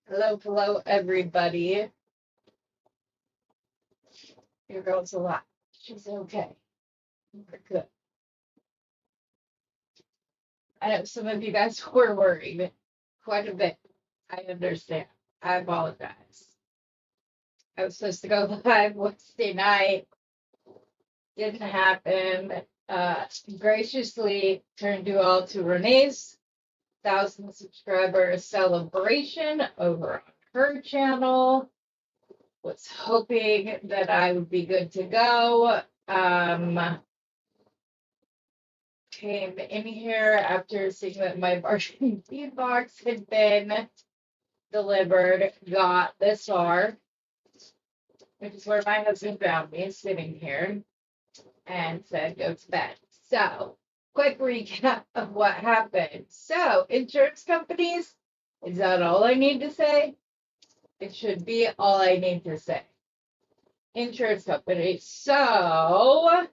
Hello, hello, everybody. Your girl's alive. She's okay. We're good. I know some of you guys were worried quite a bit. I understand. I apologize. I was supposed to go live Wednesday night. Didn't happen. Graciously turned you all to Renee's 1,000 subscriber celebration over on her channel. Was hoping that I would be good to go. Came in here after seeing that my bargain bead box had been delivered, got this far, which is where my husband found me sitting here, and said, go to bed. So, quick recap of what happened. So, insurance companies, is that all I need to say? It should be all I need to say. Insurance companies. So,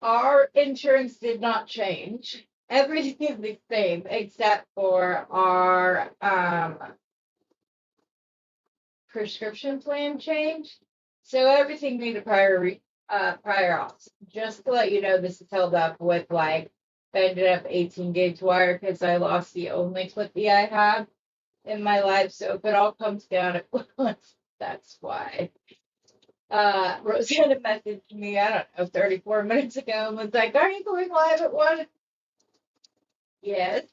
our insurance did not change. Everything is the same except for our prescription plan change. So everything made a prior auth. Just to let you know, this is held up with like ended up 18 gauge wire because I lost the only clippy I have in my life. So if it all comes down at once, that's why. Rosanna messaged me, I don't know, 34 minutes ago and was like, are you going live at 1? Yes.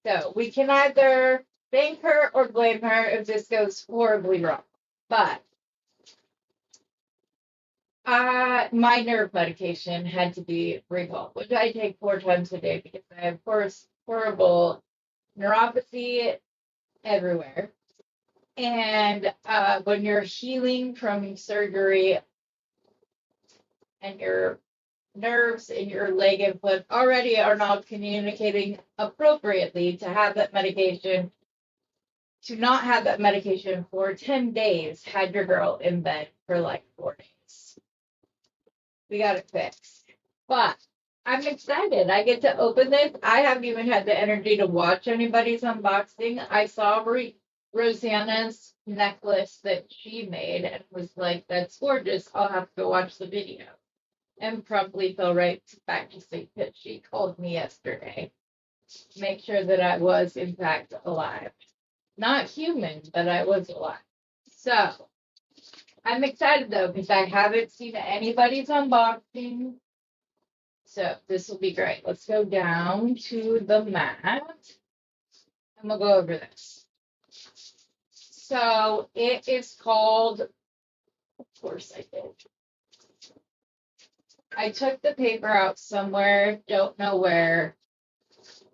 So we can either thank her or blame her if this goes horribly wrong. But my nerve medication had to be recalled, which I take 4 times a day because I have horrible neuropathy everywhere. And when you're healing from surgery and your nerves in your leg and foot already are not communicating appropriately to have that medication, to not have that medication for 10 days, had your girl in bed for like 4 days. We got it fixed. But I'm excited. I get to open this. I haven't even had the energy to watch anybody's unboxing. I saw Rosanna's necklace that she made and was like, that's gorgeous. I'll have to go watch the video. And probably fell right back to sleep because she called me yesterday to make sure that I was, in fact, alive. Not human, but I was alive. So I'm excited though because I haven't seen anybody's unboxing. So this will be great. Let's go down to the mat and we'll go over this. So it is called, of course I did. I took the paper out somewhere, don't know where.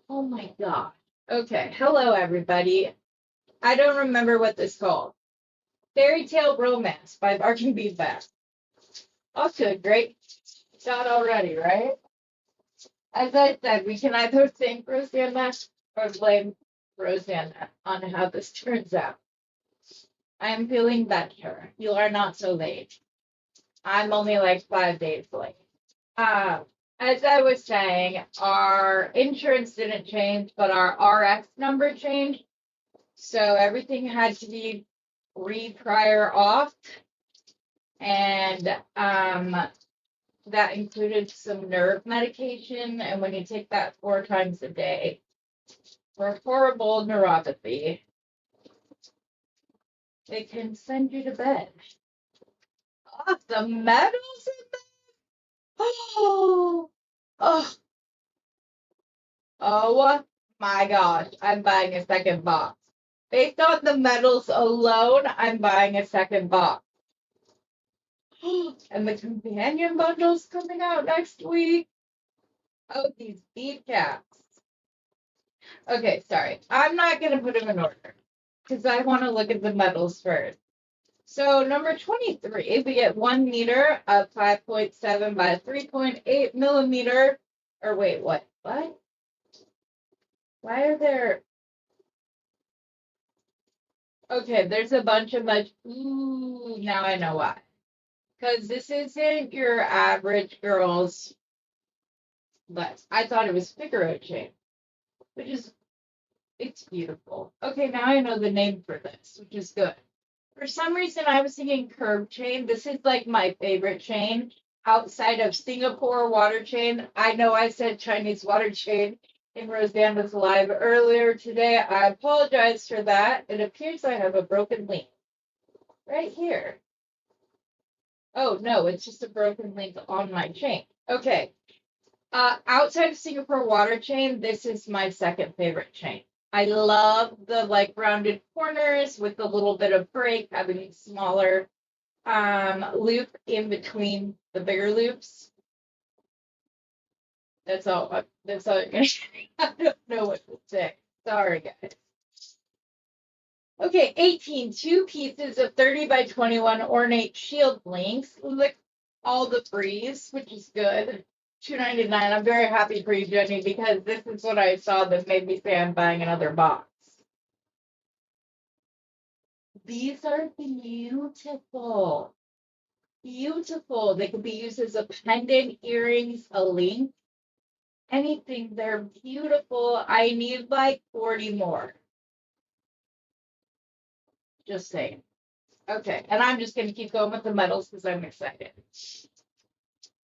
Oh my God. Okay. Hello, everybody. I don't remember what this is called. Fairy Tale Romance by Barking Beadback. Off to a great start already, right? As I said, we can either thank Rosanna or blame Rosanna on how this turns out. I am feeling better. You are not so late. I'm only like 5 days late. As I was saying, our insurance didn't change, but our RX number changed. So everything had to be prior auth. And that included some nerve medication. And when you take that 4 times a day for horrible neuropathy, it can send you to bed. Oh, the metals in there. Oh, oh, oh my gosh. I'm buying a second box. Based on the metals alone, I'm buying a second box. And the companion bundle's coming out next week. Oh, these bead caps. Okay, sorry. I'm not going to put them in order because I want to look at the metals first. So number 23, we get 1 meter of 5.7 by 3.8 millimeter. Or wait, what? What? Why are there? Okay, there's a bunch of Ooh, now I know why. Because this isn't your average girl's. But I thought it was Figaro chain, which is It's beautiful. Okay, now I know the name for this, which is good. For some reason, I was thinking curb chain. This is like my favorite chain outside of Singapore water chain. I know I said Chinese water chain in Rosanna's live earlier today. I apologize for that. It appears I have a broken link right here. Oh, no, it's just a broken link on my chain. Okay. Outside of Singapore water chain, this is my second favorite chain. I love the like rounded corners with a little bit of break, having smaller loop in between the bigger loops. That's all. That's all. I don't know what to say. Sorry, guys. Okay, 18. Two pieces of 30 by 21 ornate shield links. Look, all the breeze, which is good. $2.99. I'm very happy for you, Jenny, because this is what I saw that made me say I'm buying another box. These are beautiful. Beautiful. They could be used as a pendant, earrings, a link, anything. They're beautiful. I need like 40 more. Just saying. Okay, and I'm just going to keep going with the metals because I'm excited.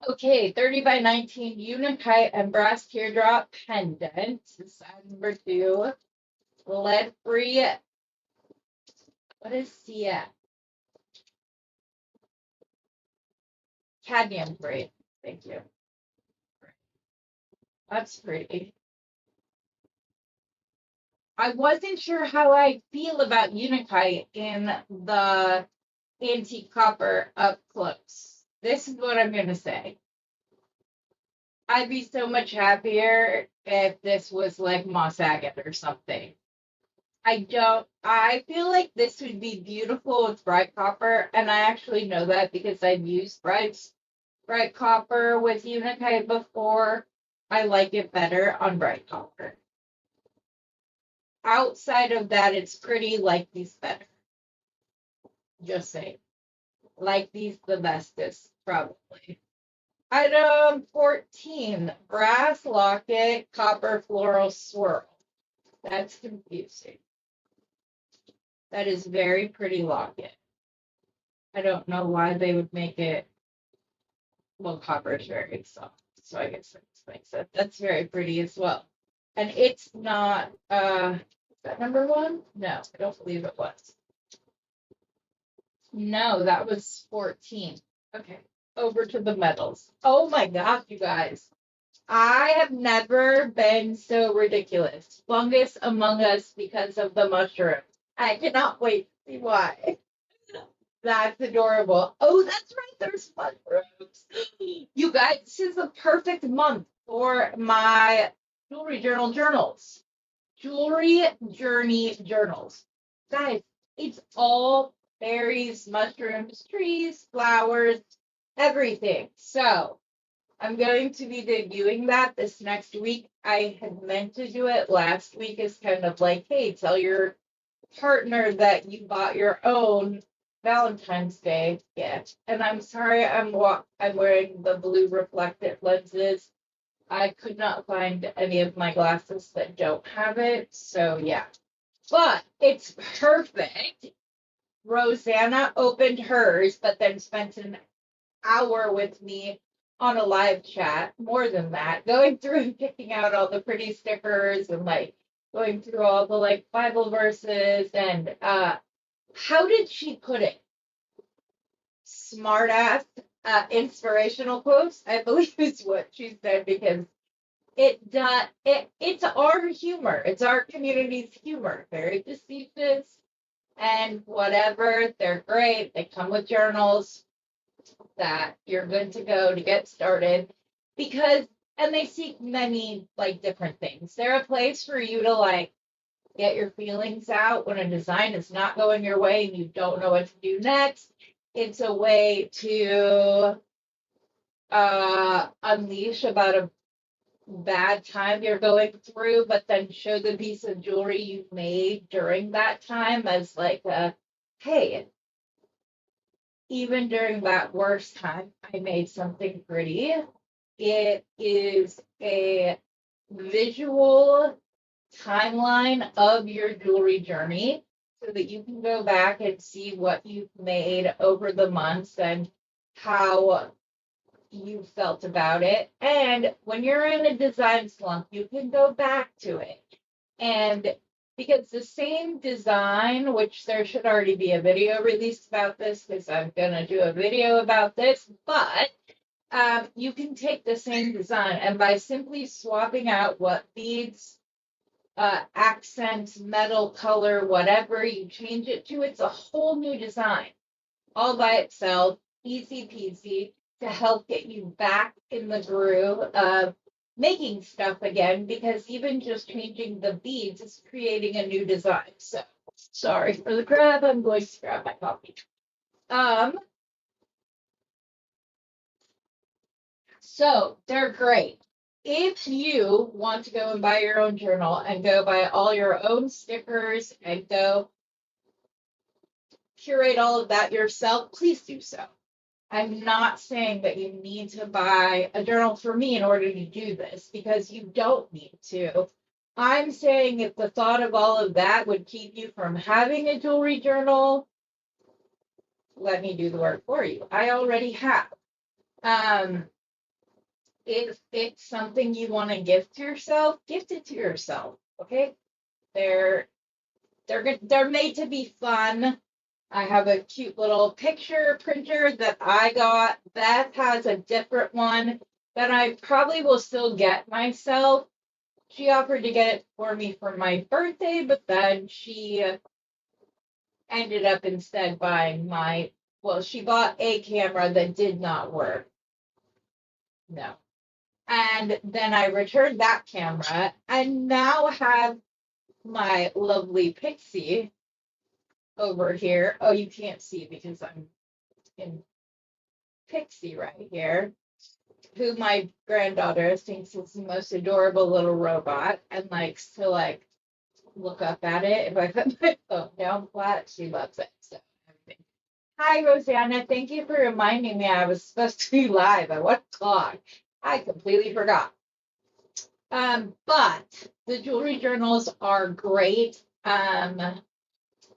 Okay, 30 by 19 Unakite and brass teardrop pendant. This is number 2. Lead free. What is CF? Cadmium free. Thank you. That's pretty. I wasn't sure how I feel about Unakite in the antique copper up close. This is what I'm going to say. I'd be so much happier if this was like moss agate or something. I feel like this would be beautiful with bright copper, and I actually know that because I've used bright copper with Unakite before. I like it better on bright copper. Outside of that, it's pretty, like these better. Just saying. Like these the bestest, probably. Item 14, brass locket, copper floral swirl. That's confusing. That is very pretty locket. I don't know why they would make it. Well, copper is very soft, so I guess that makes sense. That's very pretty as well. And it's not, is that number 1? No, I don't believe it was. No, that was 14. Okay, over to the metals. Oh my gosh, you guys. I have never been so ridiculous. Fungus among us because of the mushroom. I cannot wait to see why. That's adorable. Oh, that's right. There's mushrooms. You guys, this is the perfect month for my jewelry journal journals. Jewelry journey journals. Guys, it's all berries, mushrooms, trees, flowers, everything. So I'm going to be debuting that this next week. I had meant to do it last week as kind of like, hey, tell your partner that you bought your own Valentine's Day gift. And I'm sorry I'm wearing the blue reflective lenses. I could not find any of my glasses that don't have it. So yeah. But it's perfect. Rosanna opened hers, but then spent an hour with me on a live chat, more than that, going through and picking out all the pretty stickers and like going through all the like Bible verses and how did she put it? Smart ass inspirational quotes, I believe is what she said, because it's our humor. It's our community's humor. Very facetious and whatever. They're great. They come with journals that you're good to go to get started because and they seek many like different things. They're a place for you to like get your feelings out when a design is not going your way and you don't know what to do next. It's a way to unleash about a bad time you're going through, but then show the piece of jewelry you made during that time as like a hey, even during that worst time, I made something pretty. It is a visual timeline of your jewelry journey so that you can go back and see what you've made over the months and how you felt about it. And when you're in a design slump, you can go back to it. And because the same design, which there should already be a video released about this, because I'm going to do a video about this, but you can take the same design and by simply swapping out what beads, accents, metal, color, whatever you change it to, it's a whole new design all by itself, easy peasy, to help get you back in the groove of making stuff again, because even just changing the beads is creating a new design. So sorry for the grab. I'm going to grab my coffee. So they're great. If you want to go and buy your own journal and go buy all your own stickers and go curate all of that yourself, please do so. I'm not saying that you need to buy a journal for me in order to do this, because you don't need to. I'm saying if the thought of all of that would keep you from having a jewelry journal, let me do the work for you. I already have. If it's something you want to gift to yourself, gift it to yourself. Okay? They're made to be fun. I have a cute little picture printer that I got. Beth has a different one that I probably will still get myself. She offered to get it for me for my birthday, but then she ended up instead buying she bought a camera that did not work. No. And then I returned that camera and now have my lovely Pixie over here. Oh, you can't see because I'm in Pixie right here, who my granddaughter thinks is the most adorable little robot and likes to look up at it. If I put my phone down flat, she loves it. So hi Rosanna, thank you for reminding me I was supposed to be live at 1 o'clock. I completely forgot. But the jewelry journals are great.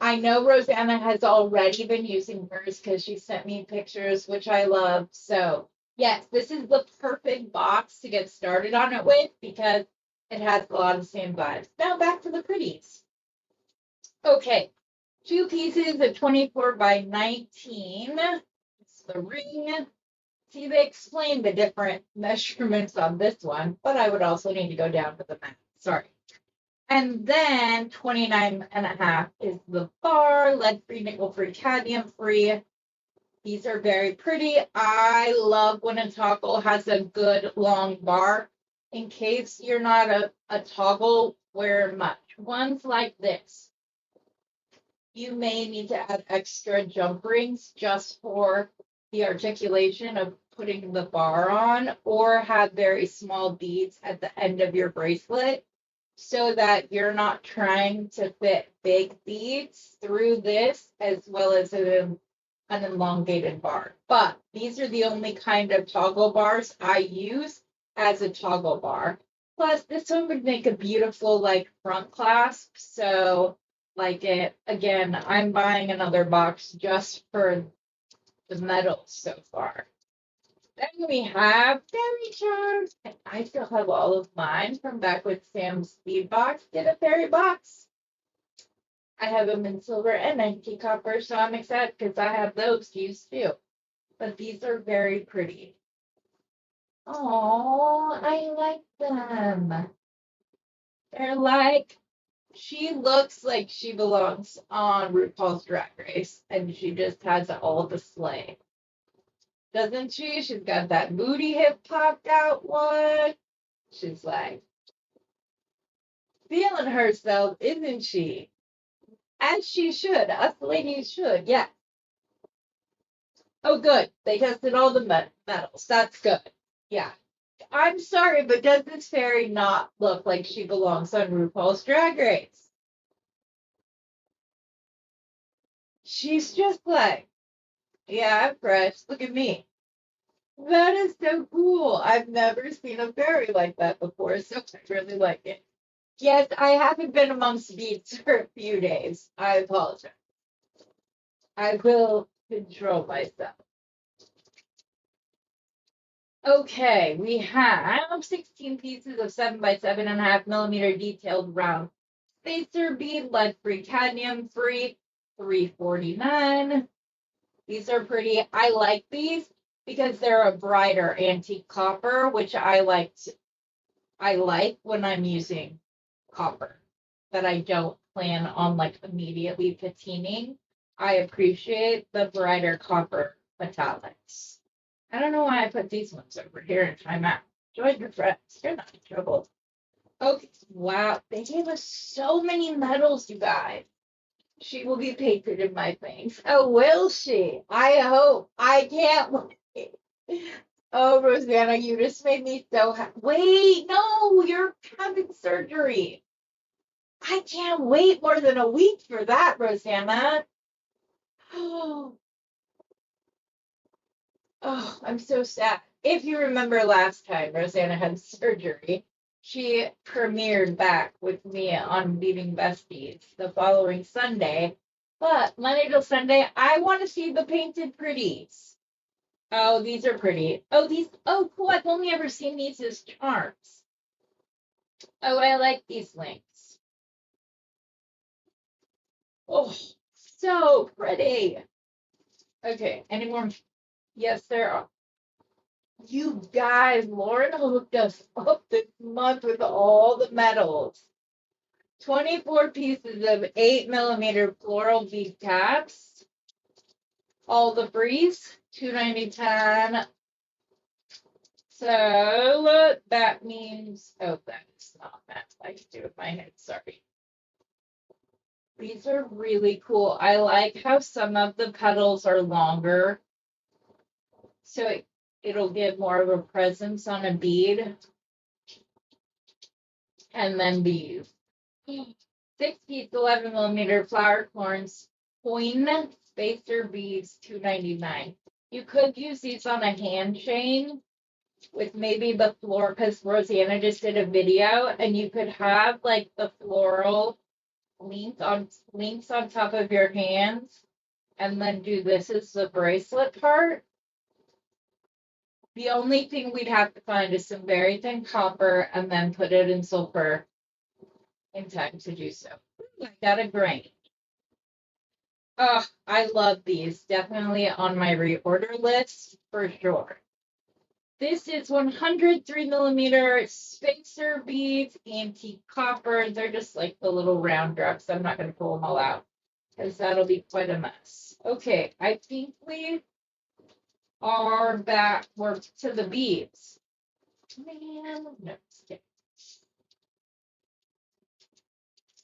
I know Rosanna has already been using hers because she sent me pictures, which I love. So yes, this is the perfect box to get started on it with because it has a lot of the same vibes. Now back to the pretties. Okay, 2 pieces of 24 by 19. It's the ring. See, they explain the different measurements on this one, but I would also need to go down to the math. Sorry. And then 29.5 is the bar, lead-free, nickel-free, cadmium-free. These are very pretty. I love when a toggle has a good long bar. In case you're not a toggle wearer much, ones like this, you may need to add extra jump rings just for the articulation of putting the bar on, or have very small beads at the end of your bracelet so that you're not trying to fit big beads through this as well as an elongated bar. But these are the only kind of toggle bars I use as a toggle bar. Plus, this one would make a beautiful front clasp. So again, I'm buying another box just for the metals so far. Then we have fairy charms. And I still have all of mine from back with Sam's Speed Box did a fairy box. I have them in silver and antique copper, so I'm excited because I have those to use too. But these are very pretty. Oh, I like them. They're she looks like she belongs on RuPaul's Drag Race, and she just has all the slay. Doesn't she? She's got that booty hip popped out one. She's feeling herself, isn't she? As she should. Us ladies should, yeah. Oh, good. They tested all the metals. That's good. Yeah. I'm sorry, but does this fairy not look like she belongs on RuPaul's Drag Race? She's just yeah, I'm fresh. Look at me. That is so cool. I've never seen a fairy like that before, so I really like it. Yes, I haven't been amongst beads for a few days. I apologize. I will control myself. Okay, we have 16 pieces of 7 by 7.5 millimeter detailed round spacer bead, lead free, cadmium free, 349. These are pretty. I like these because they're a brighter antique copper, which I like when I'm using copper that I don't plan on like immediately patining. I appreciate the brighter copper metallics. I don't know why I put these ones over here in timeout. Join your friends. You're not in trouble. Okay. Wow. They gave us so many medals, you guys. She will be painted in my face. Oh, will she? I hope. I can't wait. Oh, Rosanna, you just made me so happy. Wait, no, you're having surgery. I can't wait more than a week for that, Rosanna. Oh, I'm so sad. If you remember last time Rosanna had surgery, she premiered back with me on Beading Besties the following Sunday. But Monday till Sunday, I want to see the painted pretties. Oh, these are pretty. Oh, oh, cool. I've only ever seen these as charms. Oh, I like these links. Oh, so pretty. Okay, any more? Yes, there are. You guys, Lauren hooked us up this month with all the medals. 24 pieces of 8 millimeter floral bead caps. All the freeze, 290 So that means, oh, that's not that I can do with my head, sorry. These are really cool. I like how some of the petals are longer. So it'll give more of a presence on a bead. And then these 6 piece 11 millimeter flower corns coin spacer beads, 299. You could use these on a hand chain with maybe the floor, because Rosanna just did a video, and you could have like the floral links on top of your hands, and then do this as the bracelet part. The only thing we'd have to find is some very thin copper and then put it in silver in time to do so. I got a grain. Oh, I love these. Definitely on my reorder list for sure. This is 103 millimeter spacer beads, antique copper. They're just like the little round drops. I'm not going to pull them all out because that'll be quite a mess. Okay, I think we are back. We're to the beads. Man, no, just kidding.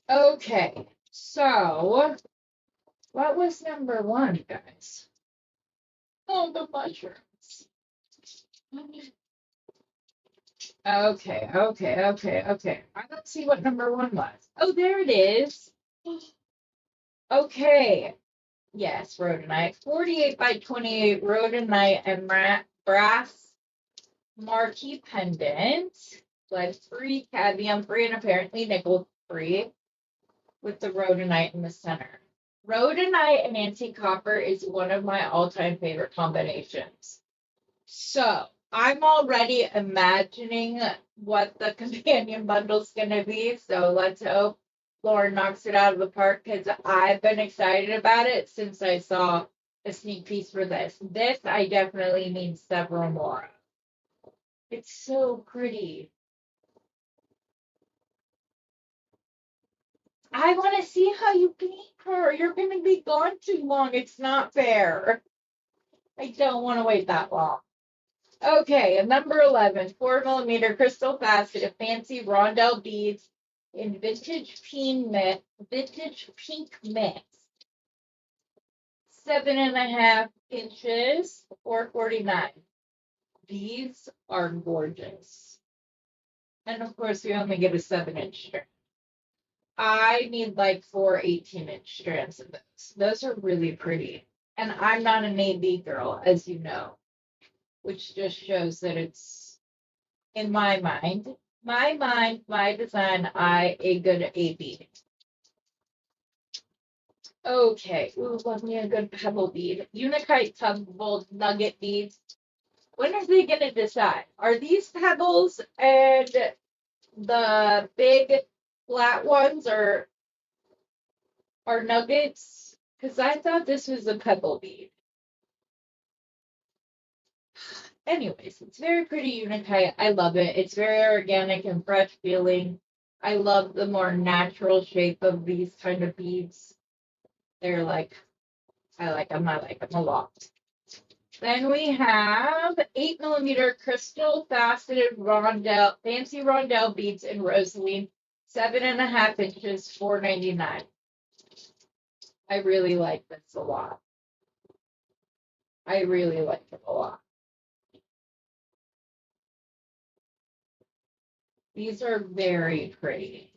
Okay, so what was number one, guys? Oh, the mushrooms. Okay. I don't see what number one was. Oh, there it is. Okay. Yes, rhodonite. 48 by 28 rhodonite and brass marquee pendant. Lead free, cadmium free, and apparently nickel free with the rhodonite in the center. Rhodonite and antique copper is one of my all-time favorite combinations. So I'm already imagining what the companion bundle's gonna be. So let's hope Lauren knocks it out of the park, because I've been excited about it since I saw a sneak piece for this. This I definitely need several more. It's so pretty. I want to see how you paint her. You're gonna be gone too long. It's not fair. I don't want to wait that long. Okay, and number 11, 4 millimeter crystal facet of fancy rondelle beads in vintage pink mix. 7.5 inches, 449. These are gorgeous. And of course, we only get a 7-inch strand. I need like 4 18-inch strands of those. Those are really pretty. And I'm not an AB girl, as you know, which just shows that it's, in my mind, My mind, my design, a good AB. Okay, ooh, love me a good pebble bead. Unikite tumbled nugget beads. When are they gonna decide? Are these pebbles and the big flat ones are nuggets? Because I thought this was a pebble bead. Anyways, it's very pretty unikite. I love it. It's very organic and fresh feeling. I love the more natural shape of these kind of beads. They're like, I like them. I like them a lot. Then we have 8mm crystal faceted rondelle, fancy rondelle beads in rosaline, 7.5 inches, $4.99. I really like this a lot. I really like it a lot. These are very pretty.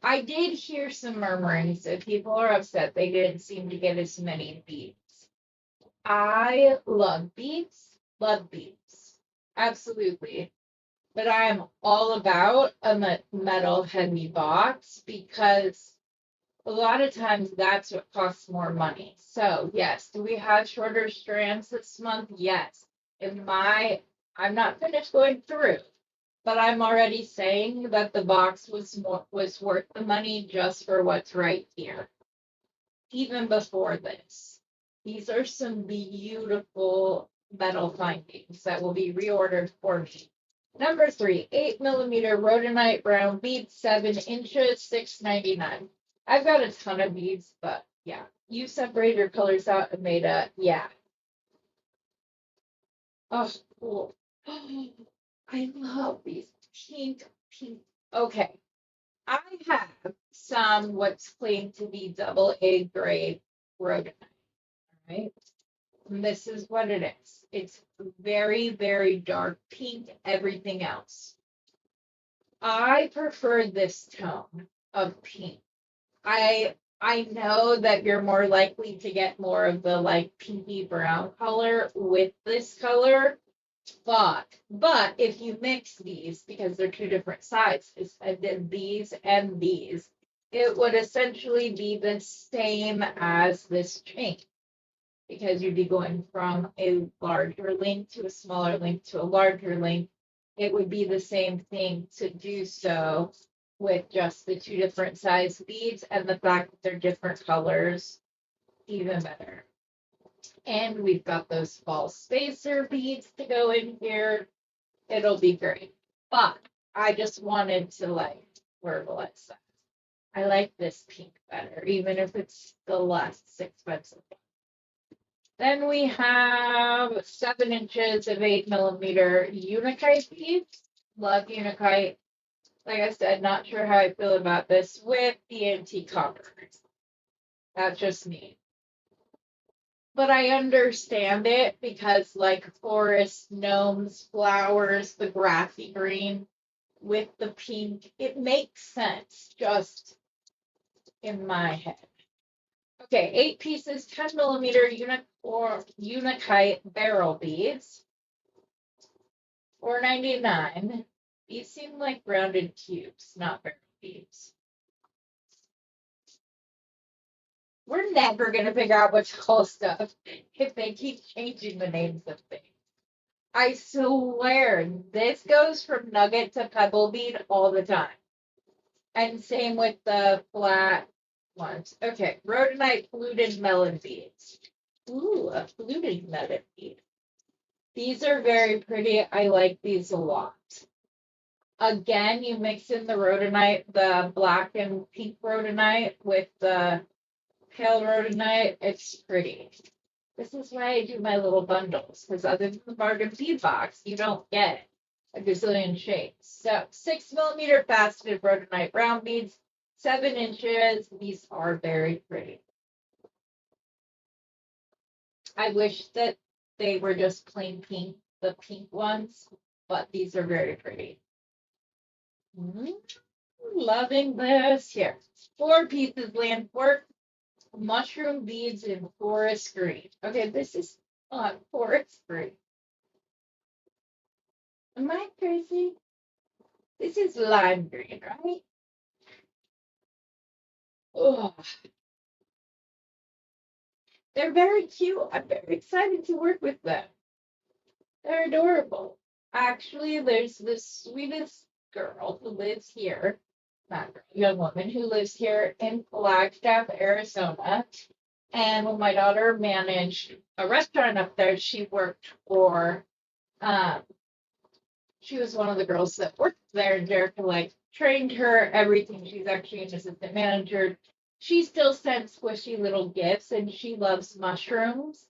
I did hear some murmurings that people are upset they didn't seem to get as many beads. I love beads, absolutely. But I am all about a metal heavy box because a lot of times that's what costs more money. So yes, do we have shorter strands this month? Yes. I'm not finished going through, but I'm already saying that the box was worth the money just for what's right here. Even before this. These are some beautiful metal findings that will be reordered for me. Number 3, 8mm rhodonite round beads, 7 inches, $6.99. I've got a ton of beads, but yeah, you separate your colors out and made a, yeah. Oh, cool. I love these pink. Okay, I have some what's claimed to be double A grade rhodonite, right? And this is what it is. It's very, very dark pink, everything else. I prefer this tone of pink. I know that you're more likely to get more of the like pinky brown color with this color, but if you mix these because they're two different sizes, I did these and these, it would essentially be the same as this chain because you'd be going from a larger link to a smaller link to a larger link. It would be the same thing to do so with just the two different size beads and the fact that they're different colors, even better. And we've got those false spacer beads to go in here. It'll be great. But I just wanted to like verbalize that. I like this pink better, even if it's the less expensive. Then we have 7 inches of 8mm Unikite beads. Love Unikite. Like I said, not sure how I feel about this with the antique copper. That's just me. But I understand it because, like forest, gnomes, flowers, the grassy green with the pink, it makes sense just in my head. Okay, 8 pieces, 10mm Unikite barrel beads. $4.99. These seem like rounded cubes, not barrel beads. We're never gonna figure out what to call stuff if they keep changing the names of things. I swear, this goes from nugget to pebble bead all the time. And same with the flat ones. Okay, rhodonite fluted melon beads. Ooh, a fluted melon bead. These are very pretty. I like these a lot. Again, you mix in the rhodonite, the black and pink rhodonite with the pale rhodonite. It's pretty. This is why I do my little bundles, because other than the bargain bead box, you don't get a gazillion shapes. So 6mm faceted rhodonite round beads, 7 inches. These are very pretty. I wish that they were just plain pink, the pink ones, but these are very pretty. Loving this. Here, 4 pieces land work, mushroom beads in forest green. Okay, this is not forest green. Am I crazy? This is lime green, right? Oh, they're very cute. I'm very excited to work with them. They're adorable. Actually, there's this sweetest girl who lives here, not girl, young woman who lives here in Flagstaff, Arizona. And when my daughter managed a restaurant up there, she worked for um, she was one of the girls that worked there, and Jerica like trained her everything. She's actually an assistant manager. She still sends squishy little gifts, and she loves mushrooms.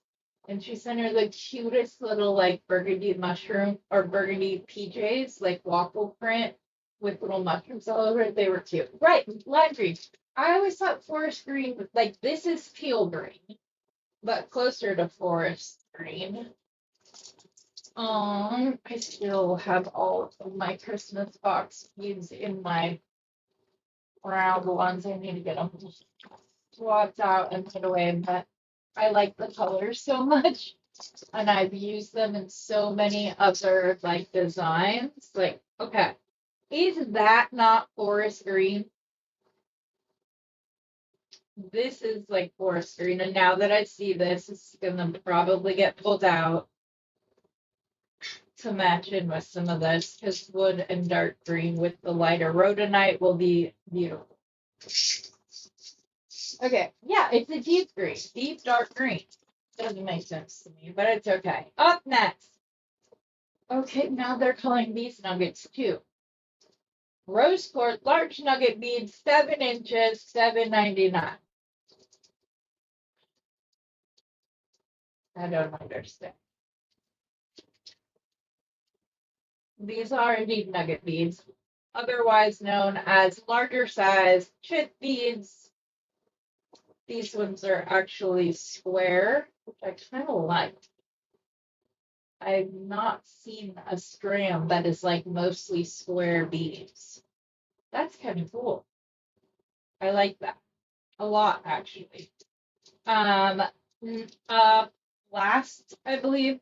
And she sent her the cutest little like burgundy mushroom or burgundy PJs, like waffle print with little mushrooms all over it. They were cute. Right, lime green. I always thought forest green, like this is teal green, but closer to forest green. I still have all of my Christmas box beads in my round ones. I need to get them swapped out and put away, but I like the colors so much, and I've used them in so many other like designs. Like, okay, is that not forest green? This is like forest green, and now that I see this, it's gonna probably get pulled out to match in with some of this, because wood and dark green with the lighter rhodonite will be beautiful. Okay, yeah, it's a deep green, deep dark green. Doesn't make sense to me, but it's okay. Up next. Okay, now they're calling these nuggets too. Rose quartz large nugget beads, 7 inches, $7.99. I don't understand. These are indeed nugget beads, otherwise known as larger size chip beads. These ones are actually square, which I kind of like. I've not seen a strand that is like mostly square beads. That's kind of cool. I like that a lot, actually. Um, last, I believe.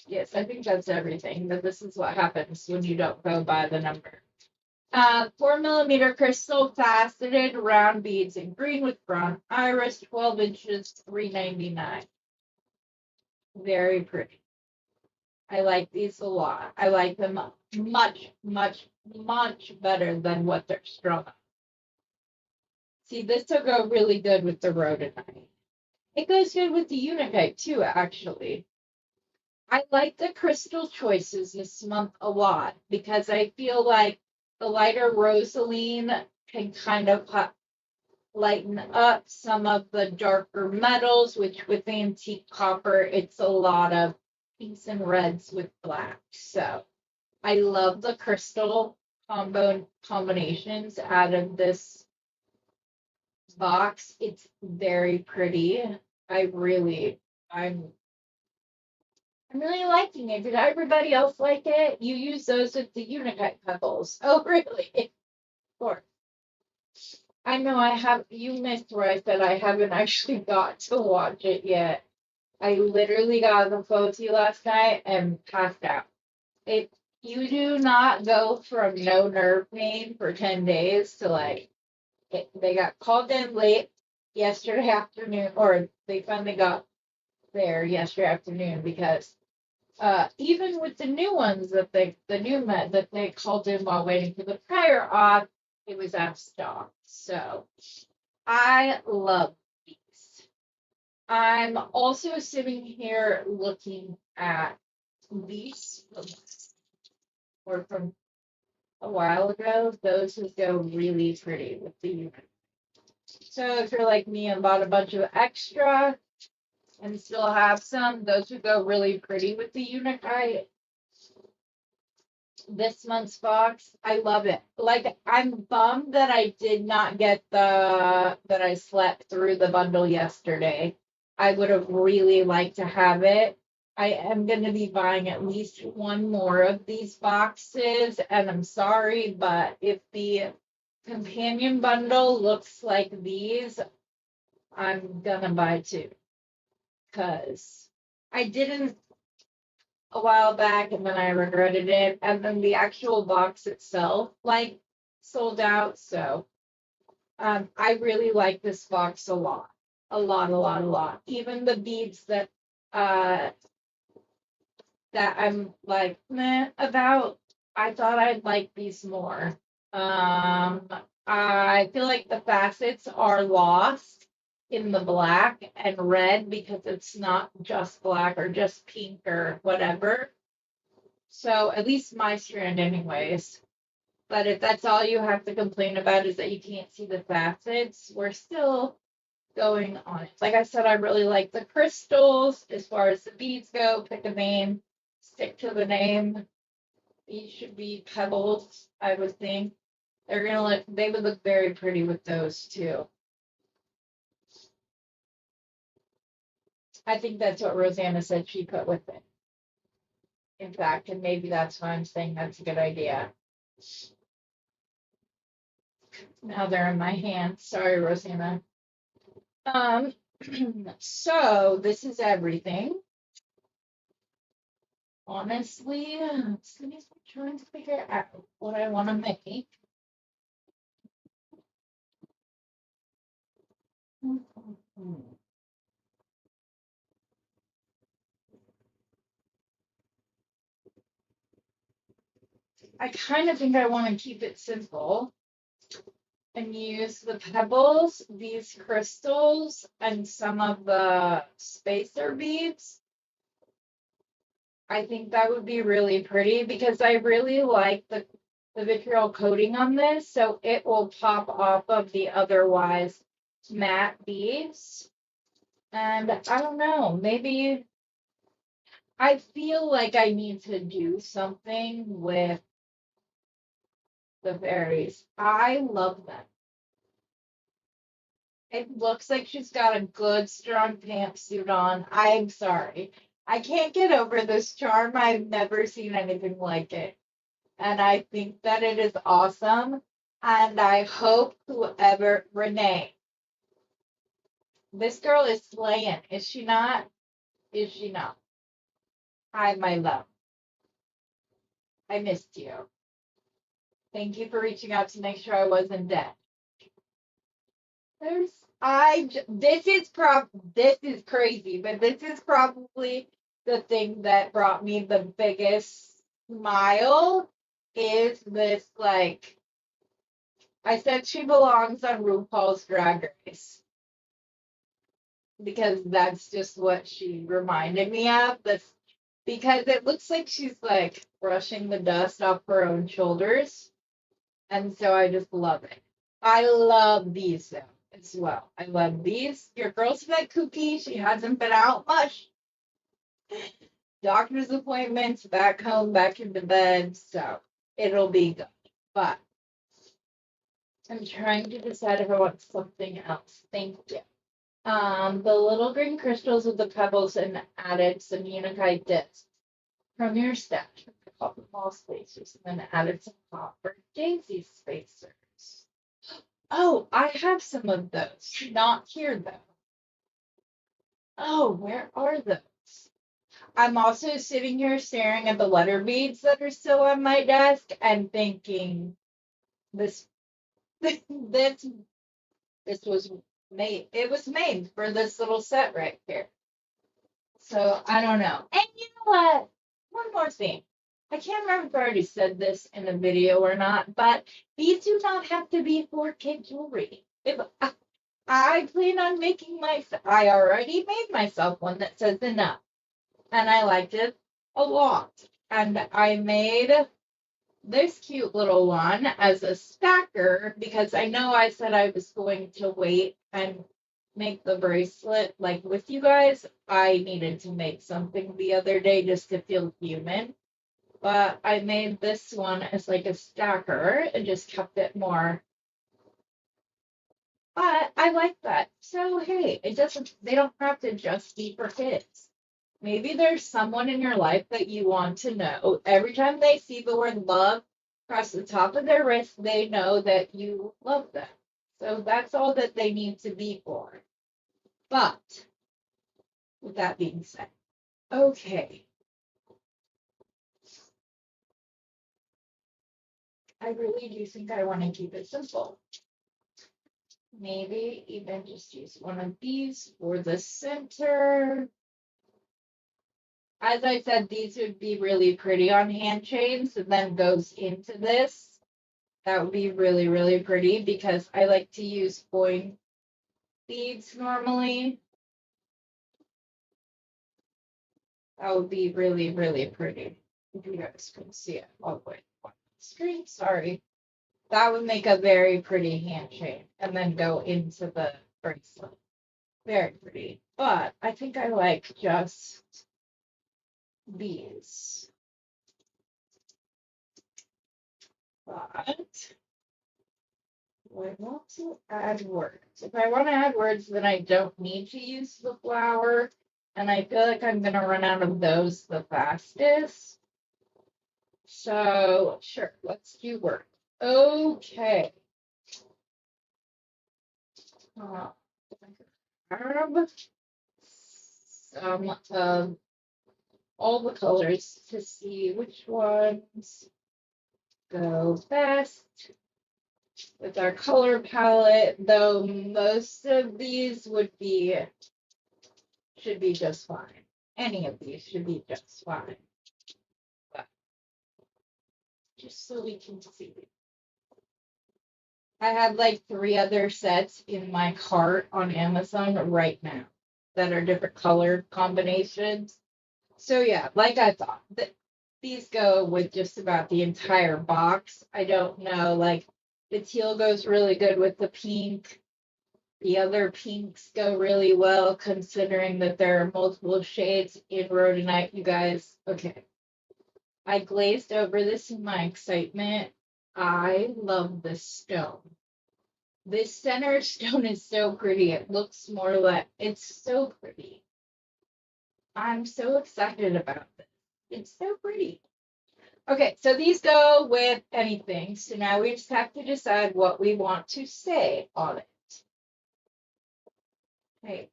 Yes, I think that's everything. But this is what happens when you don't go by the number. 4 millimeter crystal faceted round beads in green with brown iris, 12 inches, $3.99. Very pretty. I like these a lot. I like them much, much, much better than what they're strung on. See, this will go really good with the rhodonite. It goes good with the unakite too, actually. I like the crystal choices this month a lot because I feel like the lighter rosaline can kind of lighten up some of the darker metals, which with antique copper, it's a lot of pinks and reds with black. So I love the crystal combinations out of this box. It's very pretty. I really, I'm really liking it. Did everybody else like it? You use those with the Unicite pebbles. Oh, really? Of course. I know I have, you missed where I said I haven't actually got to watch it yet. I literally got on the phone to you last night and passed out. It, you do not go from no nerve pain for 10 days to like, they got called in late yesterday afternoon, or they finally got there yesterday afternoon because even with the new ones that the new med that they called in while waiting for the prior auth, it was out of stock. So I love these. I'm also sitting here looking at these or from a while ago. Those would go really pretty with the unit. So if you're like me and bought a bunch of extra and still have some, those would go really pretty with the unit. This month's box. I love it. Like, I'm bummed that I did not get that I slept through the bundle yesterday. I would have really liked to have it. I am going to be buying at least one more of these boxes, and I'm sorry, but if the companion bundle looks like these, I'm gonna buy two. Because I didn't a while back and then I regretted it. And then the actual box itself, like, sold out. So I really like this box a lot. A lot, a lot, a lot. Even the beads uh that I'm like meh about, I thought I'd like these more. Um I feel like the facets are lost in the black and red because it's not just black or just pink or whatever. So at least my strand anyways. But if that's all you have to complain about is that you can't see the facets, we're still going on it. Like I said, I really like the crystals. As far as the beads go, pick a name, stick to the name. These should be pebbles, I would think. They would look very pretty with those too. I think that's what Rosanna said she put with it. In fact, and maybe that's why I'm saying that's a good idea. Now they're in my hands. Sorry, Rosanna. Um, so this is everything. Honestly, I'm trying to figure out what I want to make. I kind of think I want to keep it simple and use the pebbles, these crystals, and some of the spacer beads. I think that would be really pretty because I really like the vitriol coating on this, so it will pop off of the otherwise matte beads. And I don't know, maybe I feel like I need to do something with the berries. I love them. It looks like she's got a good, strong pantsuit on. I'm sorry. I can't get over this charm. I've never seen anything like it. And I think that it is awesome. And I hope whoever, Renee, this girl is slaying. Is she not? Is she not? Hi, my love. I missed you. Thank you for reaching out to make sure I wasn't dead. There's this is crazy, but this is probably the thing that brought me the biggest smile is this like I said she belongs on RuPaul's Drag Race because that's just what she reminded me of. That's because it looks like she's like brushing the dust off her own shoulders. And so I just love it. I love these though as well. I love these. Your girl's a bit kooky. She hasn't been out much. Doctor's appointments, back home, back into bed. So it'll be good. But I'm trying to decide if I want something else. Thank you. The little green crystals with the pebbles and added some unified discs from your stash. Called the ball spacers and then added some copper daisy spacers. Oh, I have some of those. Not here though. Oh, where are those? I'm also sitting here staring at the letter beads that are still on my desk and thinking this this this was made it was made for this little set right here. So I don't know. And you know what? One more thing. I can't remember if I already said this in the video or not, but these do not have to be 4K jewelry. If I plan on I already made myself one that says enough, and I liked it a lot. And I made this cute little one as a stacker because I know I said I was going to wait and make the bracelet like with you guys. I needed to make something the other day just to feel human. But I made this one as like a stacker and just kept it more. But I like that. So hey, they don't have to just be for kids. Maybe there's someone in your life that you want to know. Every time they see the word love across the top of their wrist, they know that you love them. So that's all that they need to be for. But with that being said, okay. I really do think I want to keep it simple. Maybe even just use one of these for the center. As I said, these would be really pretty on hand chains, and then goes into this. That would be really, really pretty because I like to use coin beads normally. That would be really, really pretty. If you guys can see it all the way on the screen, sorry. That would make a very pretty hand chain and then go into the bracelet. Very pretty. But I think I like just these. But I want to add words. If I want to add words, then I don't need to use the flower. And I feel like I'm going to run out of those the fastest. So, sure, let's do words. Okay. Grab some of all the colors to see which ones go best with our color palette, though most of these should be just fine. Any of these should be just fine. But just so we can see. I have like 3 other sets in my cart on Amazon right now that are different color combinations. So yeah, like I thought, these go with just about the entire box. I don't know, like the teal goes really good with the pink. The other pinks go really well considering that there are multiple shades in rhodonite, you guys. Okay. I glazed over this in my excitement. I love this stone. This center stone is so pretty. It looks more like it's so pretty. I'm so excited about this. It's so pretty. Okay, so these go with anything. So now we just have to decide what we want to say on it. Okay.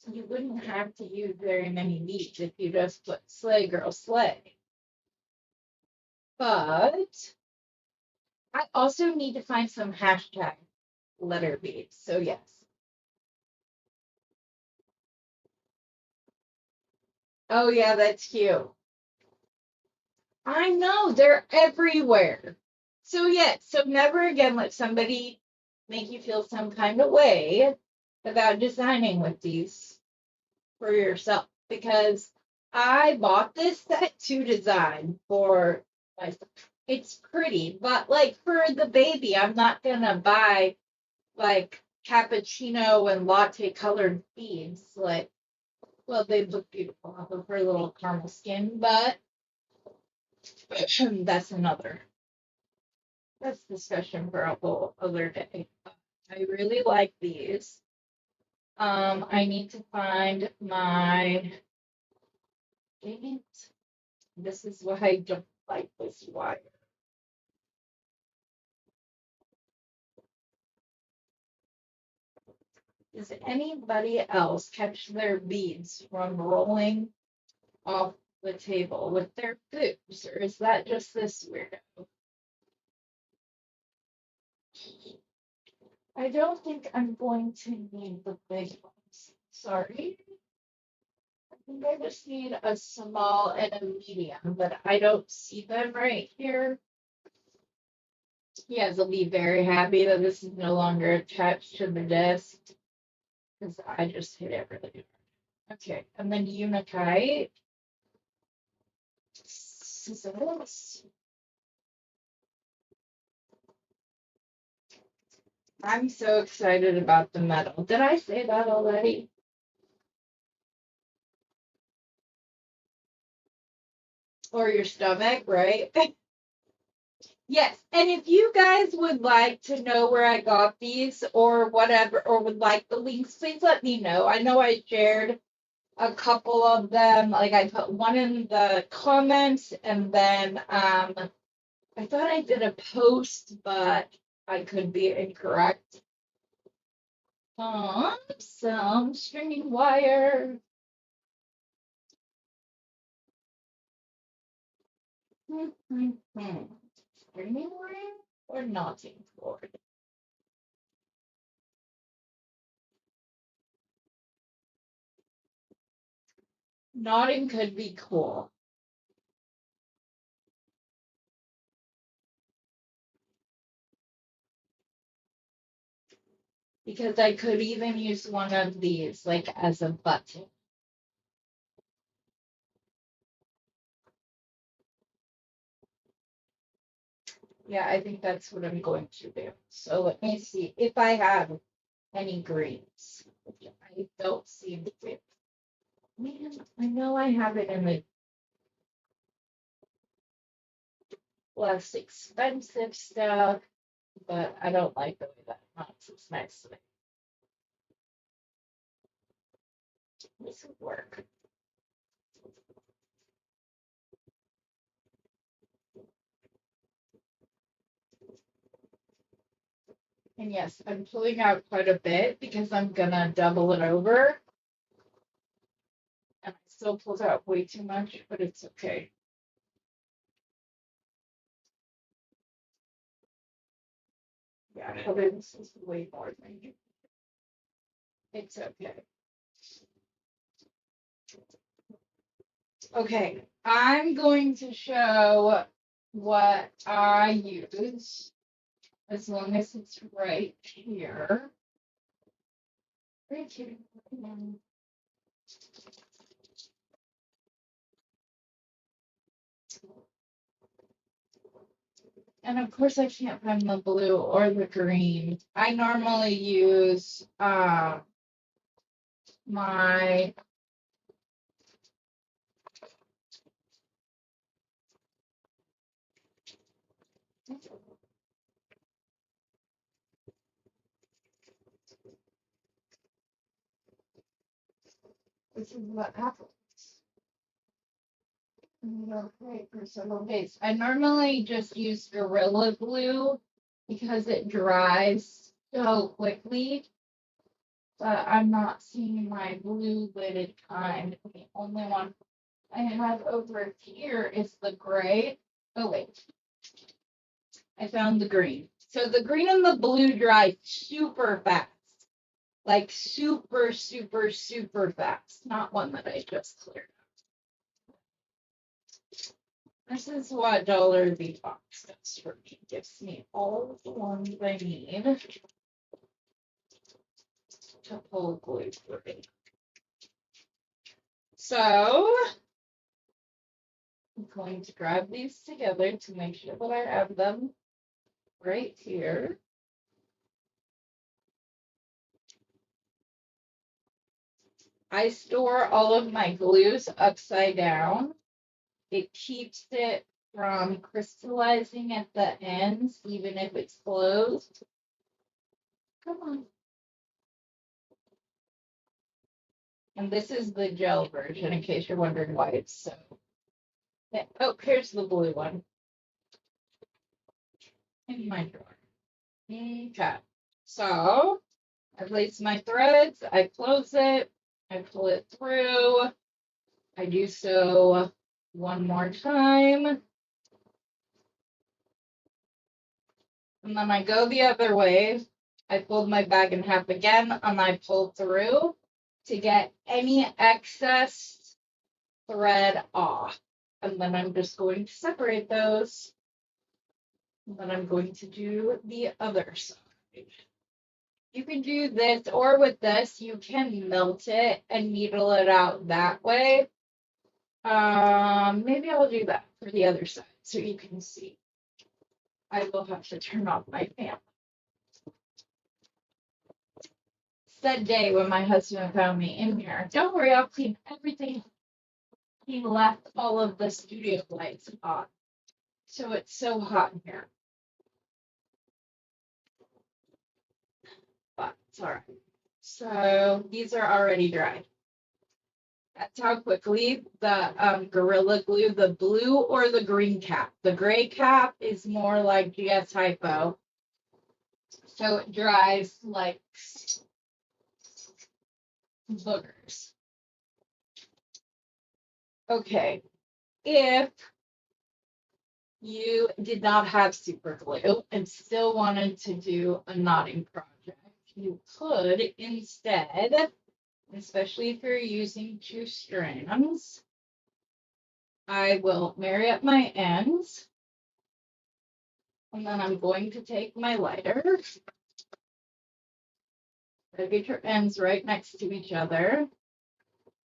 You wouldn't have to use very many beads if you just put Slay Girl Slay. But I also need to find some hashtag letter beads. So yes. Oh yeah, that's cute. I know they're everywhere. So yeah, so never again let somebody make you feel some kind of way about designing with these for yourself because I bought this set to design for myself. It's pretty, but like for the baby, I'm not gonna buy like cappuccino and latte colored beads. Like, well, they look beautiful off of her little caramel skin, but that's discussion for a whole other day. I really like these. I need to find my dang it. This is why I don't like this wire. Does anybody else catch their beads from rolling off the table with their boobs, or is that just this weirdo? I don't think I'm going to need the big ones. Sorry. I think I just need a small and a medium, but I don't see them right here. You guys will be very happy that this is no longer attached to the desk because I just hit it really hard. Okay, and then Unikite. Scissors. I'm so excited about the metal. Did I say that already? Or your stomach, right? Yes, and if you guys would like to know where I got these or whatever, or would like the links, please let me know. I know I shared a couple of them. Like I put one in the comments, and then I thought I did a post, but I could be incorrect. Some stringing wire. Stringing board or knotting board? Knotting could be cool. Because I could even use one of these, like, as a button. Yeah, I think that's what I'm going to do. So let me see if I have any greens. I don't see the man, I know I have it in the less expensive stuff, but I don't like the way that looks. It's nice. This would work. And yes, I'm pulling out quite a bit because I'm gonna double it over. And I still pulled out way too much, but it's okay. Yeah, this is way more than you. It's okay. Okay, I'm going to show what I use as long as it's right here. Right here. And of course I can't find the blue or the green. I normally use my this is what happens. Okay, for several days. I normally just use Gorilla Glue because it dries so quickly. But I'm not seeing my blue lidded kind. The only one I have over here is the gray. Oh wait, I found the green. So the green and the blue dry super fast. Like super, super, super fast. Not one that I just cleared. This is what Dollar Bee Box does for me. Gives me all the ones I need to pull glue through. So I'm going to grab these together to make sure that I have them right here. I store all of my glues upside down. It keeps it from crystallizing at the ends, even if it's closed. Come on. And this is the gel version, in case you're wondering why it's so. Oh, here's the blue one. In my drawer. Okay. So I place my threads, I close it, I pull it through. I do so one more time. And then I go the other way. I fold my bag in half again and I pull through to get any excess thread off. And then I'm just going to separate those. And then I'm going to do the other side. You can do this, or with this, you can melt it and needle it out that way. Maybe I'll do that for the other side so you can see. I will have to turn off my fan. That day when my husband found me in here, don't worry, I'll clean everything. He left all of the studio lights on. So it's so hot in here. But it's all right. So these are already dry. That's how quickly the Gorilla Glue, the blue or the green cap. The gray cap is more like GS Hypo. So it dries like boogers. Okay. If you did not have super glue and still wanted to do a knotting project, you could instead, especially if you're using 2 strands, I will marry up my ends, and then I'm going to take my lighter, get your ends right next to each other,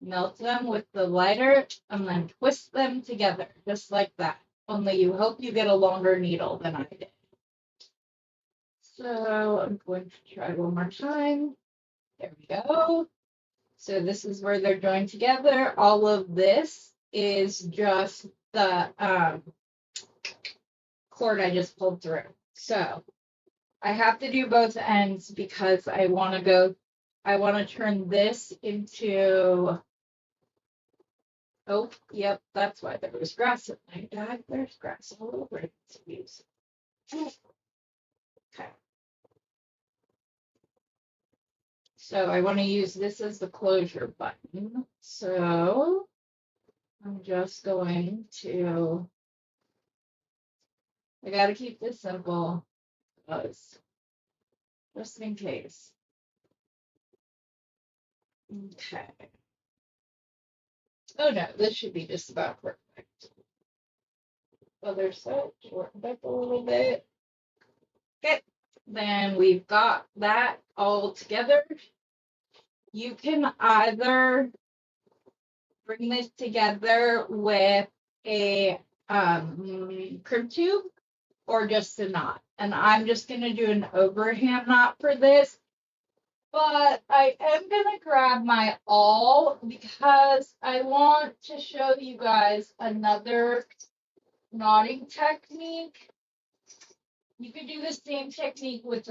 melt them with the lighter, and then twist them together, just like that. Only you hope you get a longer needle than I did. So I'm going to try one more time. There we go. So this is where they're joined together. All of this is just the cord I just pulled through. So I have to do both ends because I want to turn this into, oh, yep, that's why there was grass in my bag. There's grass all over it. Okay. So I want to use this as the closure button. So I'm just going to, I got to keep this simple because just in case. Okay. Oh no, this should be just about perfect. Other side, shorten up a little bit. Okay, then we've got that all together. You can either bring this together with a crib tube or just a knot. And I'm just going to do an overhand knot for this. But I am going to grab my awl because I want to show you guys another knotting technique. You could do the same technique with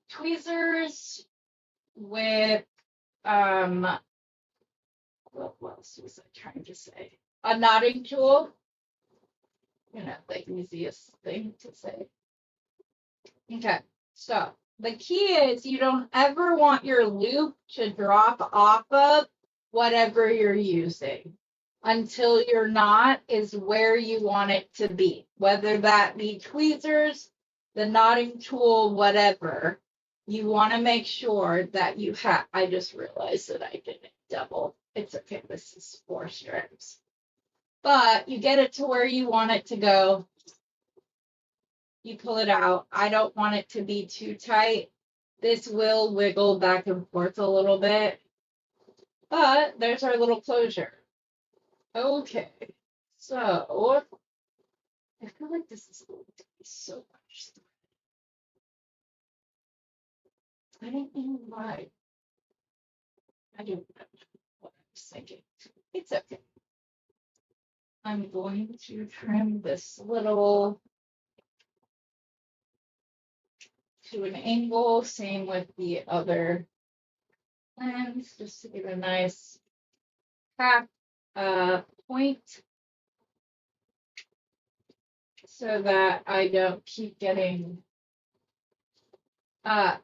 tweezers, with what else was I trying to say? A knotting tool. You know, the easiest thing to say. Okay, so the key is you don't ever want your loop to drop off of whatever you're using until your knot is where you want it to be, whether that be tweezers, the knotting tool, whatever. You want to make sure that you have, I just realized that I didn't double. It's okay, this is 4 strips. But you get it to where you want it to go. You pull it out. I don't want it to be too tight. This will wiggle back and forth a little bit. But there's our little closure. Okay. So I feel like this is going to be so much. I don't know why. I don't know what I was thinking. It's okay. I'm going to trim this little to an angle. Same with the other ends, just to get a nice half point so that I don't keep getting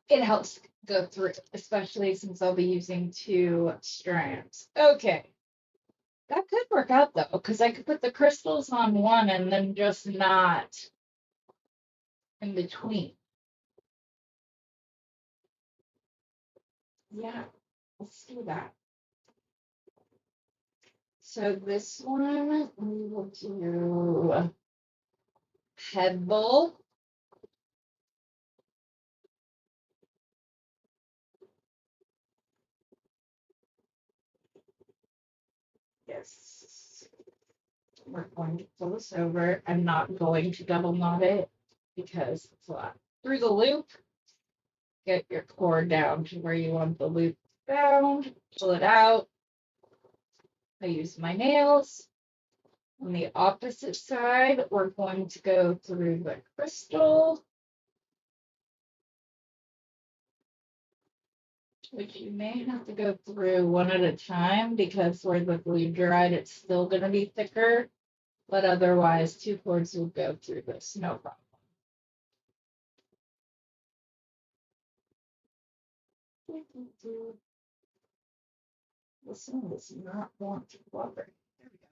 it helps go through, especially since I'll be using 2 strands. Okay. That could work out though, because I could put the crystals on one and then just not in between. Yeah, let's do that. So this one we will do pebble. Yes. We're going to pull this over. I'm not going to double knot it because it's a lot. Through the loop, get your cord down to where you want the loop bound, pull it out. I use my nails. On the opposite side, we're going to go through the crystal, which you may have to go through one at a time because where the glue dried, it's still going to be thicker, but otherwise 2 cords will go through this, no problem. This one does not want to cooperate. There we go.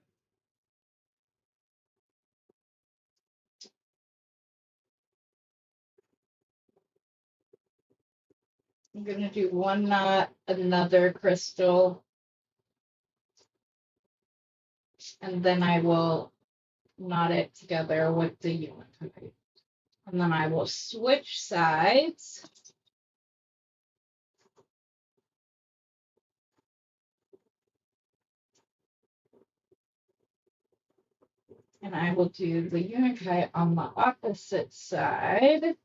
I'm going to do one knot, another crystal, and then I will knot it together with the unit. And then I will switch sides. And I will do the unicite on the opposite side.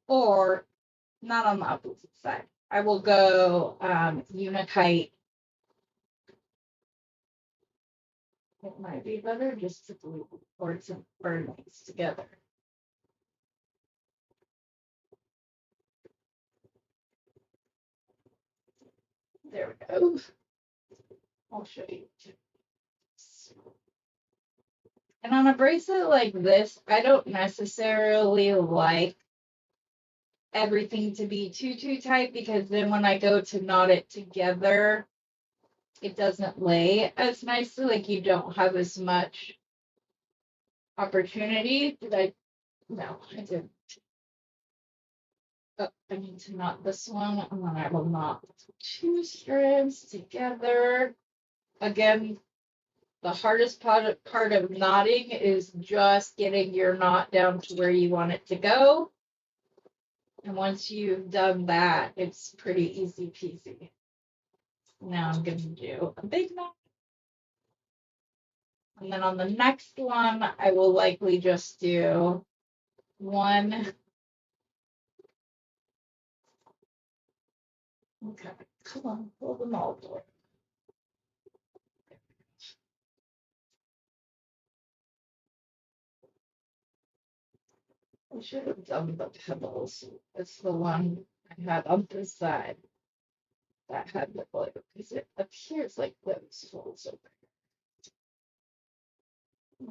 Or not on the opposite side. I will go unicite. It might be better just to glue cords and burn these together. There we go. I'll show you. And on a bracelet like this, I don't necessarily like everything to be too tight, because then when I go to knot it together, it doesn't lay as nicely. Like, you don't have as much opportunity. Did I? No, I didn't. Oh, I need to knot this one, and then I will knot 2 strands together. Again, the hardest part of knotting is just getting your knot down to where you want it to go. And once you've done that, it's pretty easy peasy. Now I'm going to do a big knot. And then on the next one, I will likely just do one. Okay, come on, pull them all through. I should have done the pebbles. It's the one I had on this side that had the glue, because it appears like those folds over.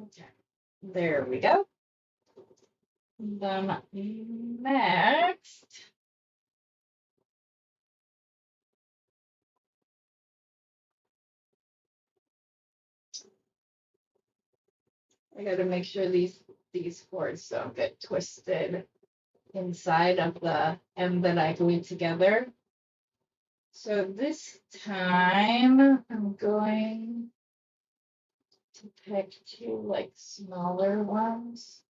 Okay, there we go. And then next, I got to make sure these cords don't get twisted inside of the end that I glued together. So this time I'm going to pick 2 like smaller ones.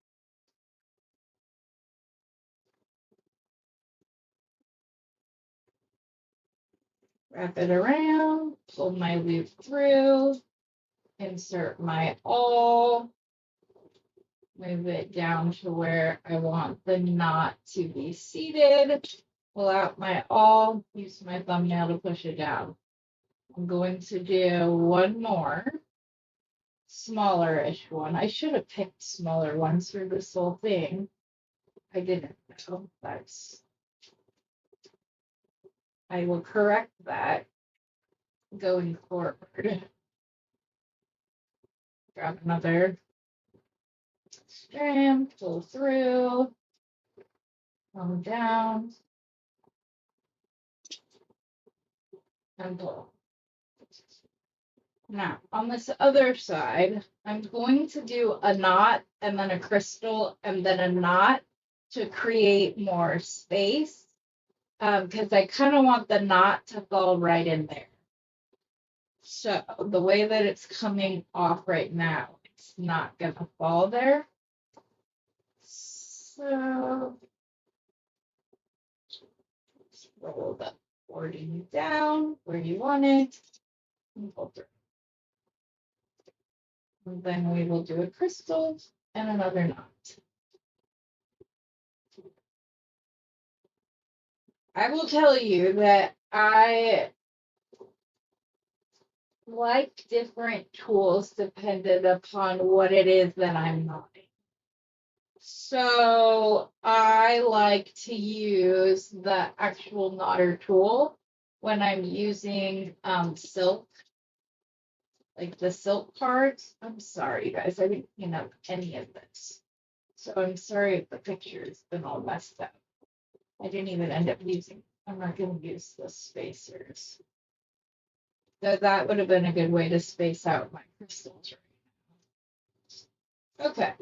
Wrap it around, pull my loop through, insert my awl, move it down to where I want the knot to be seated, pull out my awl, use my thumbnail to push it down. I'm going to do one more smaller-ish one. I should have picked smaller ones for this whole thing. I didn't know. I will correct that going forward. Grab another strand, pull through, come down, and pull. Now, on this other side, I'm going to do a knot and then a crystal and then a knot to create more space, because I kind of want the knot to fall right in there. So the way that it's coming off right now, it's not going to fall there. So just roll the boarding down where you want it and pull through. And then we will do a crystal and another knot. I will tell you that I like different tools dependent upon what it is that I'm knotting. So I like to use the actual knotter tool when I'm using silk, like the silk parts. I'm sorry, guys, I didn't clean up any of this. So I'm sorry if the picture's been all messed up. I didn't even end up using, I'm not going to use the spacers. That would have been a good way to space out my crystals right now. Okay.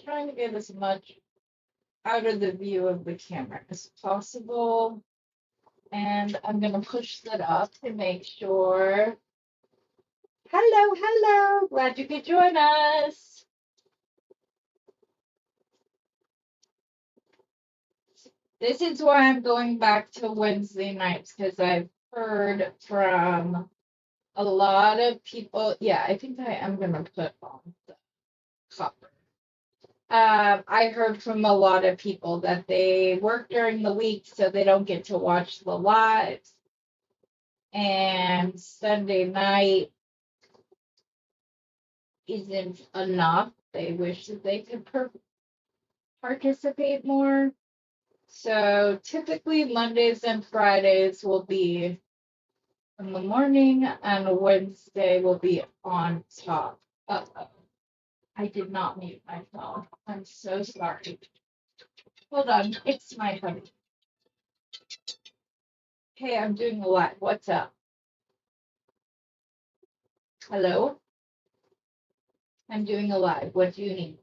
Trying to get as much out of the view of the camera as possible. And I'm gonna push that up to make sure. Hello, hello. Glad you could join us. This is why I'm going back to Wednesday nights, because I've heard from a lot of people. Yeah, I think I am gonna put on the copper. I heard from a lot of people that they work during the week, so they don't get to watch the lives. And Sunday night isn't enough. They wish that they could participate more. So typically Mondays and Fridays will be in the morning, and Wednesday will be on top. Uh-oh. I did not mute my phone. I'm so sorry. Hold on, it's my phone. Hey, I'm doing a live. What's up? Hello? I'm doing a live. What do you need?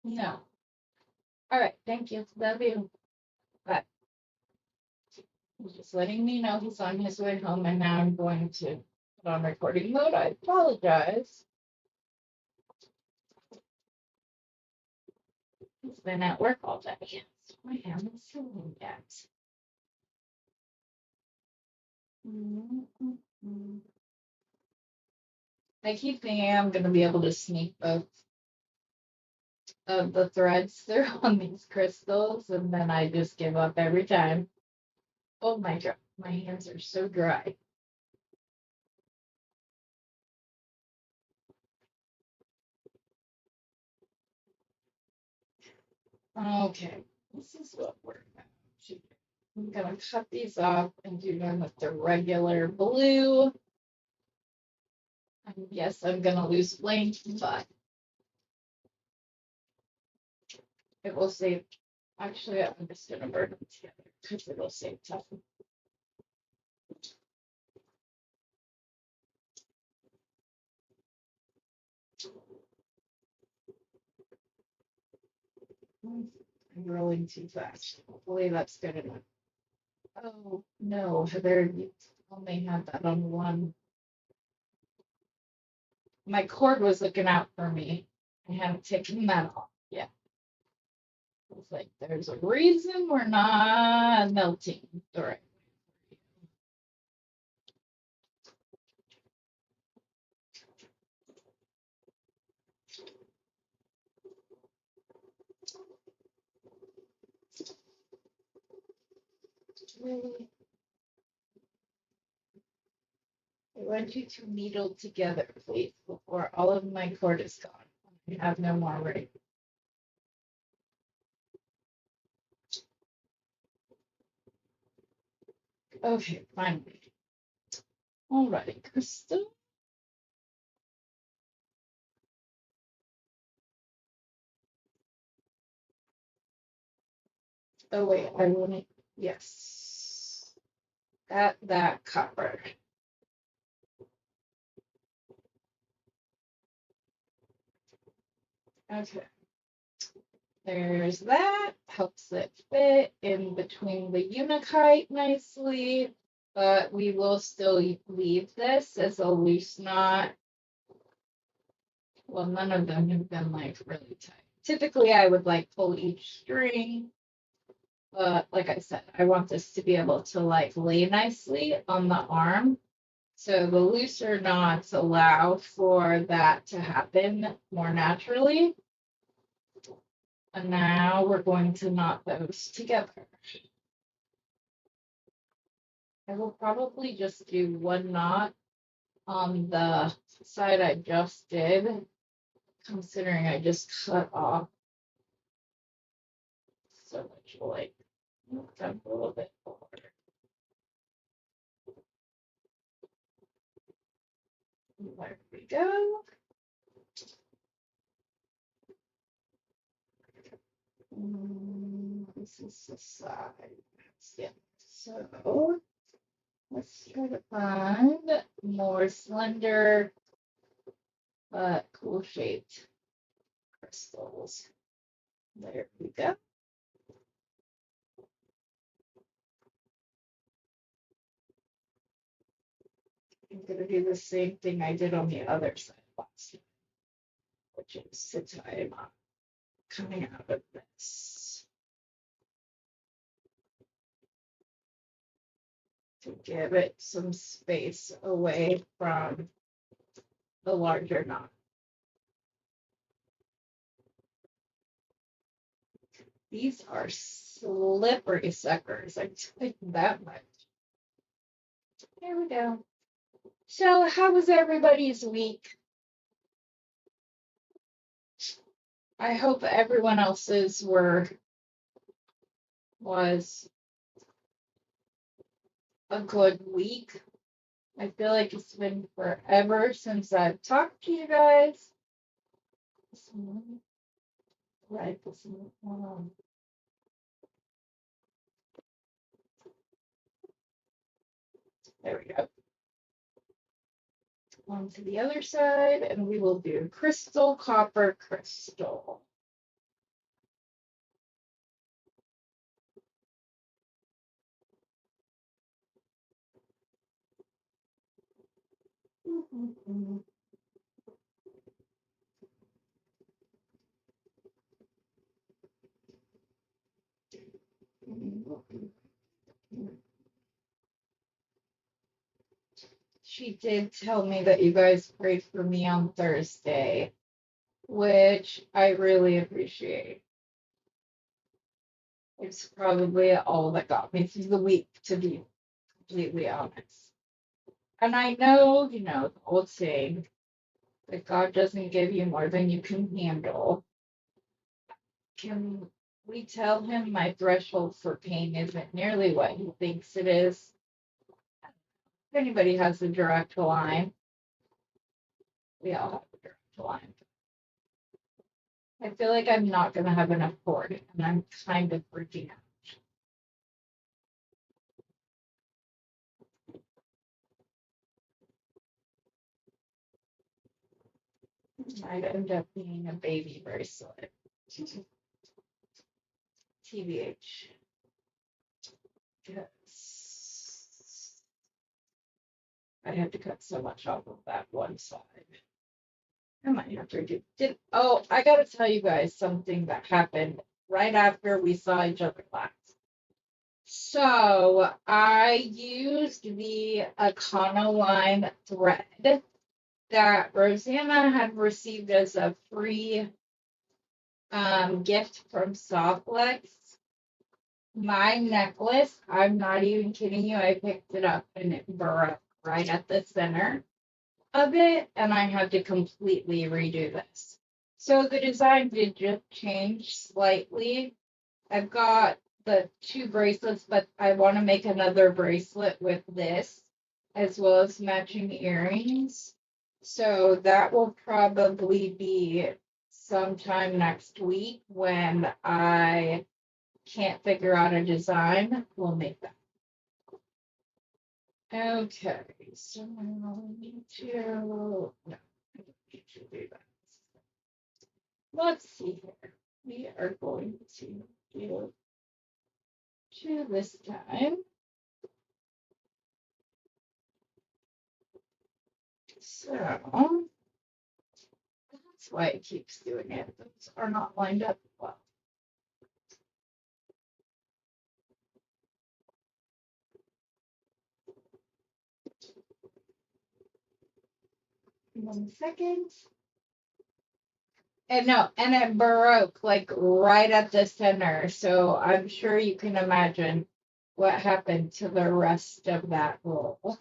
No. All right, thank you. Love you. Bye. He's just letting me know he's on his way home, and now I'm going to put on recording mode. I apologize. He's been at work all day. My hand is healing yet. I keep thinking I'm going to be able to sneak both of the threads through on these crystals, and then I just give up every time. Oh my god, my hands are so dry. Okay, this is what we're going to do. I'm gonna cut these off and do them with the regular blue. Yes, I'm gonna lose length, but it will save. Actually, I'm just gonna burn them together because it'll save time. I'm rolling too fast. Hopefully that's good enough. Oh no, Heather, you only had that on one. My cord was looking out for me. I haven't taken that off yet. It's like there's a reason we're not melting the right. Really? I want you to needle together, please, before all of my cord is gone. I have no more right. Okay, finally. All right, Crystal. Oh wait, I want it. Yes, that copper. Okay. There's that. Helps it fit in between the unikite nicely, but we will still leave this as a loose knot. Well, none of them have been like really tight. Typically, I would like pull each string, but like I said, I want this to be able to like lay nicely on the arm. So the looser knots allow for that to happen more naturally. And now we're going to knot those together. I will probably just do one knot on the side I just did, considering I just cut off so much like a little bit more. There we go. This is the side. Yeah. So let's try to find more slender but cool shaped crystals. There we go. I'm going to do the same thing I did on the other side last time, which is to tie a knot coming out of this to give it some space away from the larger knot. These are slippery suckers, I tell you that much. There we go. So, how was everybody's week? I hope everyone else's was a good week. I feel like it's been forever since I've talked to you guys. Right, there we go. On to the other side, and we will do crystal, copper, crystal. She did tell me that you guys prayed for me on Thursday, which I really appreciate. It's probably all that got me through the week, to be completely honest. And I know, the old saying that God doesn't give you more than you can handle. Can we tell him my threshold for pain isn't nearly what he thinks it is? If anybody has a direct line, we all have a direct line. I feel like I'm not going to have enough cord, and I'm kind of freaking out. Might end up being a baby bracelet. TBH. Because I had to cut so much off of that one side. I might have to do. I gotta tell you guys something that happened right after we saw each other last. So I used the Econoline thread that Rosanna had received as a free gift from Softlex. My necklace, I'm not even kidding you, I picked it up and it broke right at the center of it, and I had to completely redo this. So the design did just change slightly. I've got the two bracelets, but I want to make another bracelet with this, as well as matching earrings. So that will probably be sometime next week when I can't figure out a design. We'll make that. Okay, so I need to, no, I don't need to do that. Let's see here. We are going to do two this time. So that's why it keeps doing it. Those are not lined up well. One second. And no, and it broke like right at the center. So I'm sure you can imagine what happened to the rest of that roll.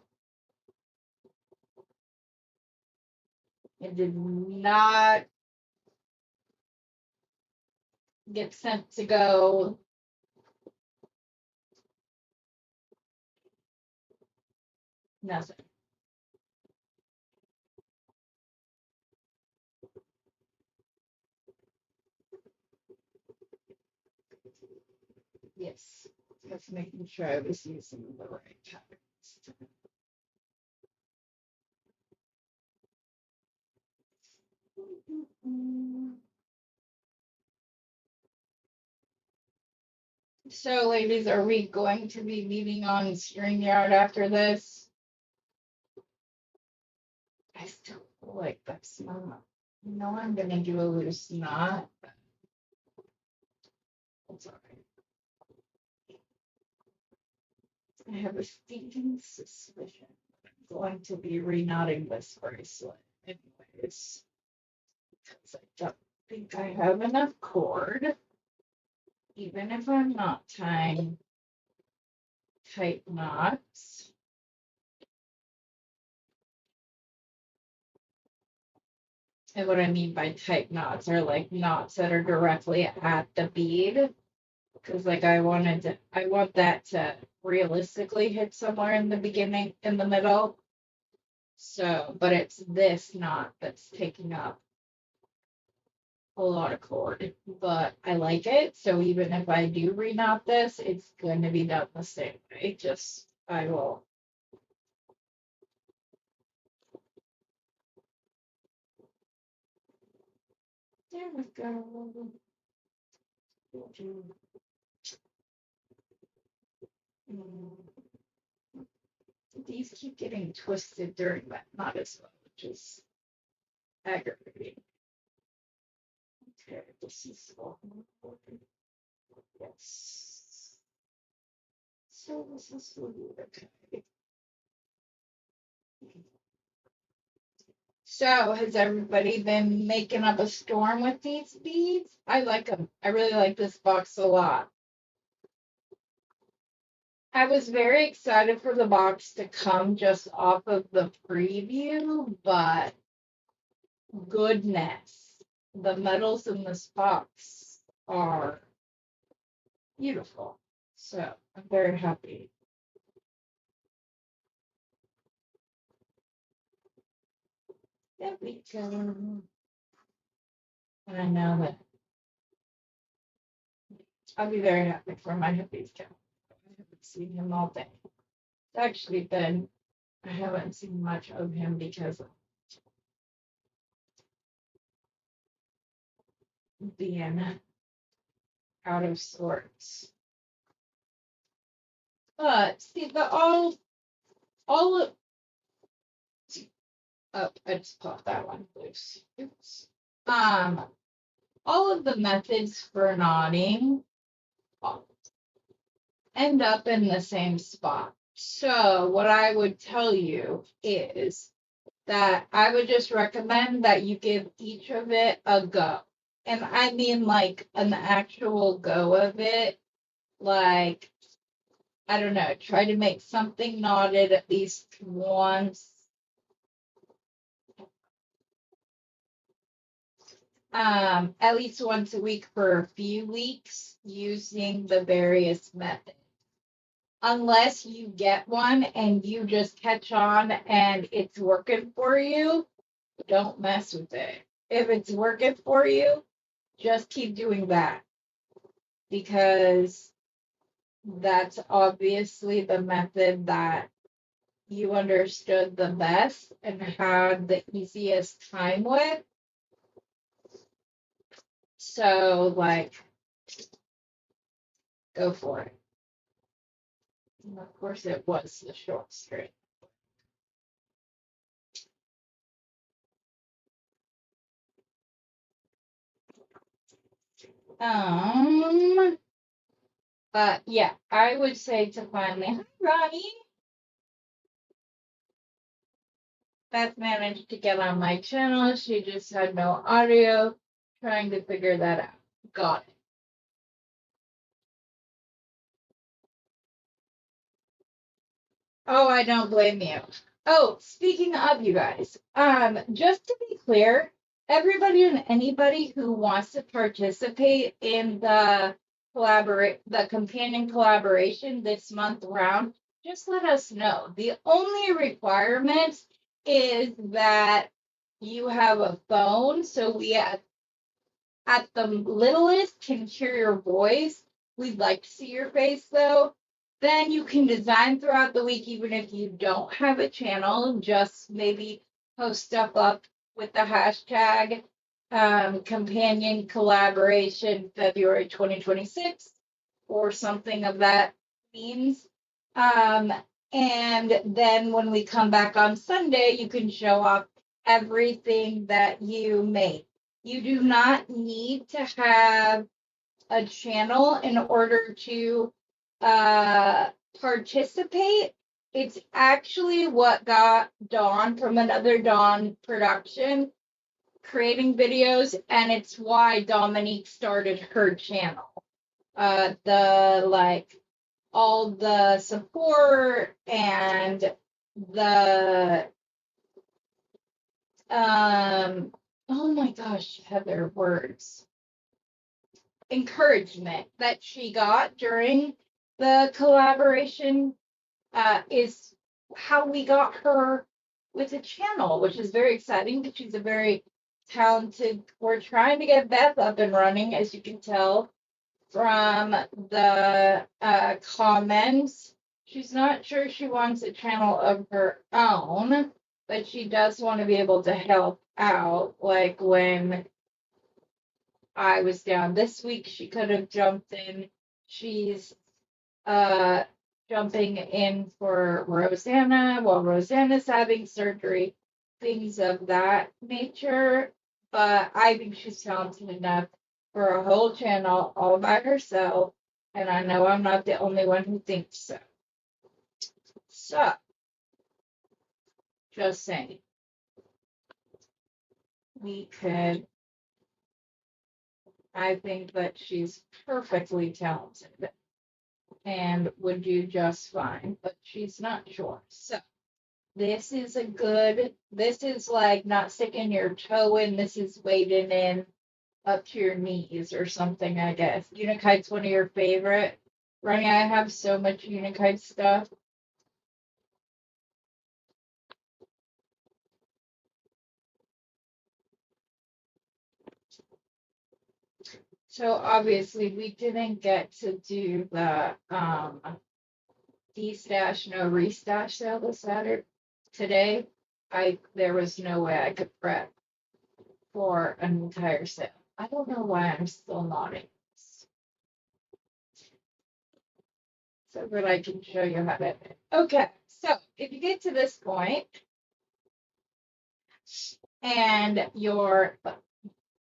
It did not get sent to go. Nothing. Yes, just making sure I was using the right patterns. So, ladies, are we going to be meeting on StreamYard after this? I still feel like that's not. No, I'm gonna do a loose knot. It's all right. I have a stinking suspicion I'm going to be reknotting this bracelet anyways, because I don't think I have enough cord, even if I'm not tying tight knots. And what I mean by tight knots are like knots that are directly at the bead. Because like I want that to realistically hit somewhere in the beginning, in the middle. So, but it's this knot that's taking up a lot of cord. But I like it. So even if I do reknot this, it's going to be done the same way. Just I will. There we go. These keep getting twisted during that knot as well, which is aggravating. Okay, this is all important. Yes. So this is okay. So has everybody been making up a storm with these beads? I like them. I really like this box a lot. I was very excited for the box to come just off of the preview, but goodness, the metals in this box are beautiful. So I'm very happy. There we go. And I know that I'll be very happy for my hippies cat. I haven't seen him all day. It's actually been, I haven't seen much of him because of being out of sorts. But see, all of, oh, I just popped that one loose. Oops. All of the methods for knotting end up in the same spot. So what I would tell you is that I would just recommend that you give each of it a go. And I mean like an actual go of it. Like, I don't know, try to make something knotted at least once. At least once a week for a few weeks using the various methods. Unless you get one and you just catch on and it's working for you, don't mess with it. If it's working for you, just keep doing that. Because that's obviously the method that you understood the best and had the easiest time with. So, like, go for it. And of course, it was the short string. But yeah, I would say to finally, hi, Ronnie. Beth managed to get on my channel. She just had no audio. Trying to figure that out. Got it. Oh, I don't blame you. Oh, speaking of you guys, just to be clear, everybody and anybody who wants to participate in the companion collaboration this month round, just let us know. The only requirement is that you have a phone, so we at the littlest can hear your voice. We'd like to see your face though. Then you can design throughout the week, even if you don't have a channel, just maybe post stuff up with the hashtag companion collaboration February 2026. or something of that means. And then when we come back on Sunday, you can show off everything that you made. You do not need to have a channel in order to participate. It's actually what got Dawn from Another Dawn production creating videos, and it's why Dominique started her channel. The like all the support and the oh my gosh, Heather, words, encouragement that she got during the collaboration is how we got her with a channel, which is very exciting because she's a very talented. We're trying to get Beth up and running, as you can tell from the comments. She's not sure she wants a channel of her own, but she does want to be able to help out. Like when I was down this week, she could have jumped in. She's jumping in for Rosanna while Rosanna's having surgery, things of that nature. But I think she's talented enough for a whole channel all by herself. And I know I'm not the only one who thinks so. So, just saying. We could, I think that she's perfectly talented and would do just fine, but she's not sure. So, this is this is like not sticking your toe in, this is wading in up to your knees or something, I guess. Unikite's one of your favorite. Ronnie, I have so much Unikite stuff. So obviously we didn't get to do the de-stash, no restash sale this Saturday. Today, there was no way I could prep for an entire sale. I don't know why I'm still nodding this. So that I can show you how to. Okay, so if you get to this point and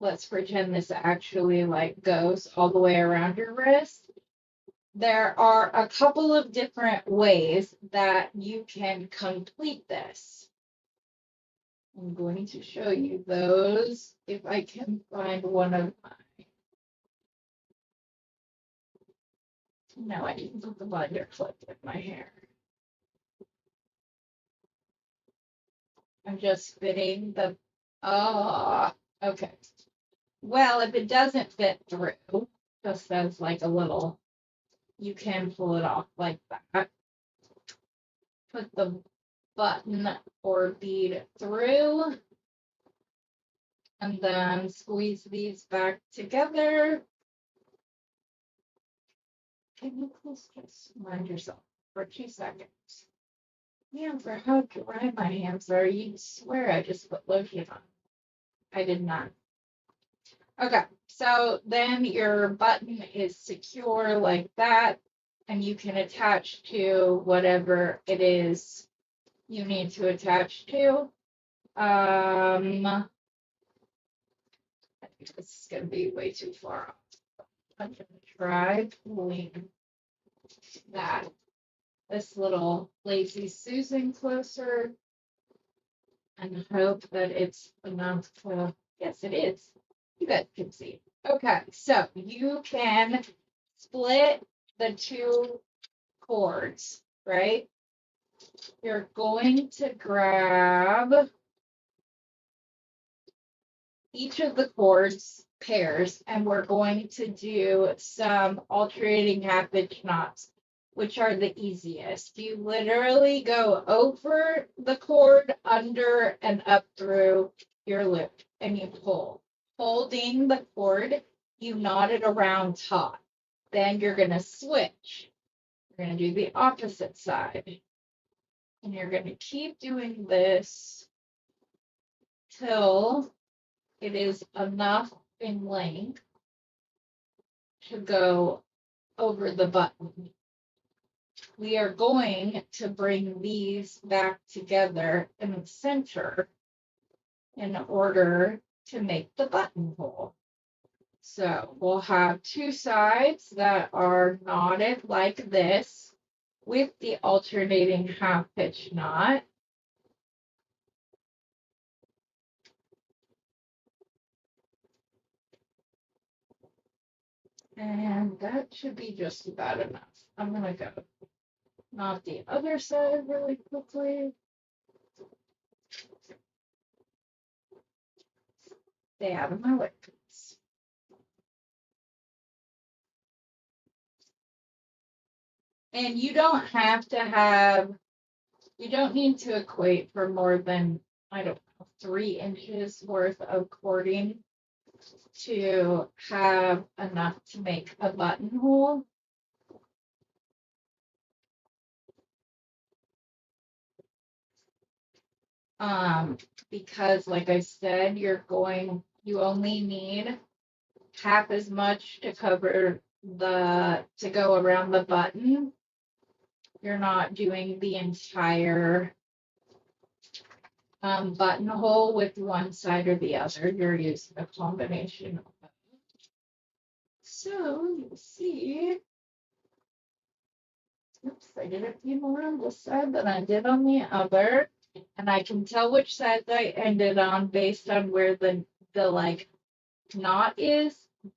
let's pretend this actually like goes all the way around your wrist. There are a couple of different ways that you can complete this. I'm going to show you those if I can find one of mine. No, I didn't put the binder clip in my hair. I'm just fitting the, okay. Well, if it doesn't fit through, just as like a little, you can pull it off like that. Put the button or bead through. And then squeeze these back together. Can you please just mind yourself for 2 seconds? Yeah, for how dry my hands are, you'd swear I just put lotion on. I did not. Okay, so then your button is secure like that, and you can attach to whatever it is you need to attach to. I think this is going to be way too far off. I'm going to try pulling this little lazy Susan closer and hope that it's enough to, yes, it is. You guys can see. Okay, so you can split the 2 cords, right? You're going to grab each of the cords pairs, and we're going to do some alternating half-inch knots, which are the easiest. You literally go over the cord, under, and up through your loop, and you pull. Holding the cord, you knot it around top. Then you're going to switch. You're going to do the opposite side. And you're going to keep doing this till it is enough in length to go over the button. We are going to bring these back together in the center in order to make the buttonhole. So we'll have two sides that are knotted like this with the alternating half pitch knot. And that should be just about enough. I'm going to go knot the other side really quickly. Stay out of my way, please. And you don't have to have, you don't need to equate for more than, I don't know, 3 inches worth of cording to have enough to make a buttonhole. Because like I said, you only need half as much to cover to go around the button. You're not doing the entire buttonhole with one side or the other. You're using a combination of both. So you see, oops, I did a few more on this side than I did on the other. And I can tell which sides I ended on based on where the like knot is.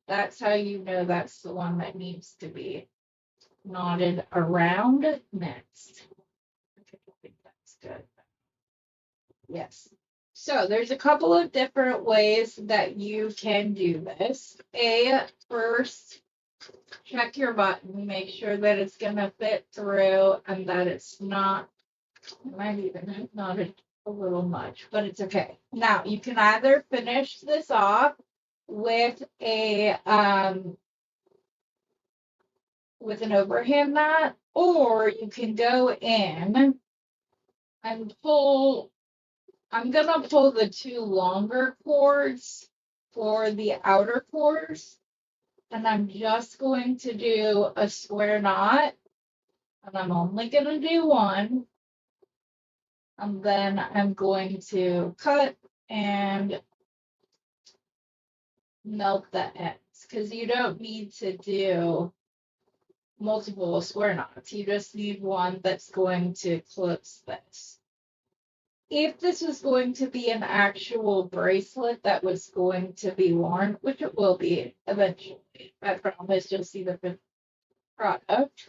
That's how you know that's the one that needs to be knotted around next. I think that's good. Yes. So there's a couple of different ways that you can do this. First, check your button, make sure that it's gonna fit through and that it's not, it might even have knotted a little much, but it's okay. Now you can either finish this off with with an overhand knot, or you can go in and pull. I'm gonna pull the 2 longer cords for the outer cords, and I'm just going to do a square knot, and I'm only gonna do one, and then I'm going to cut and melt the ends, because you don't need to do multiple square knots. You just need one that's going to close this. If this was going to be an actual bracelet that was going to be worn, which it will be eventually, I promise you'll see the finished product,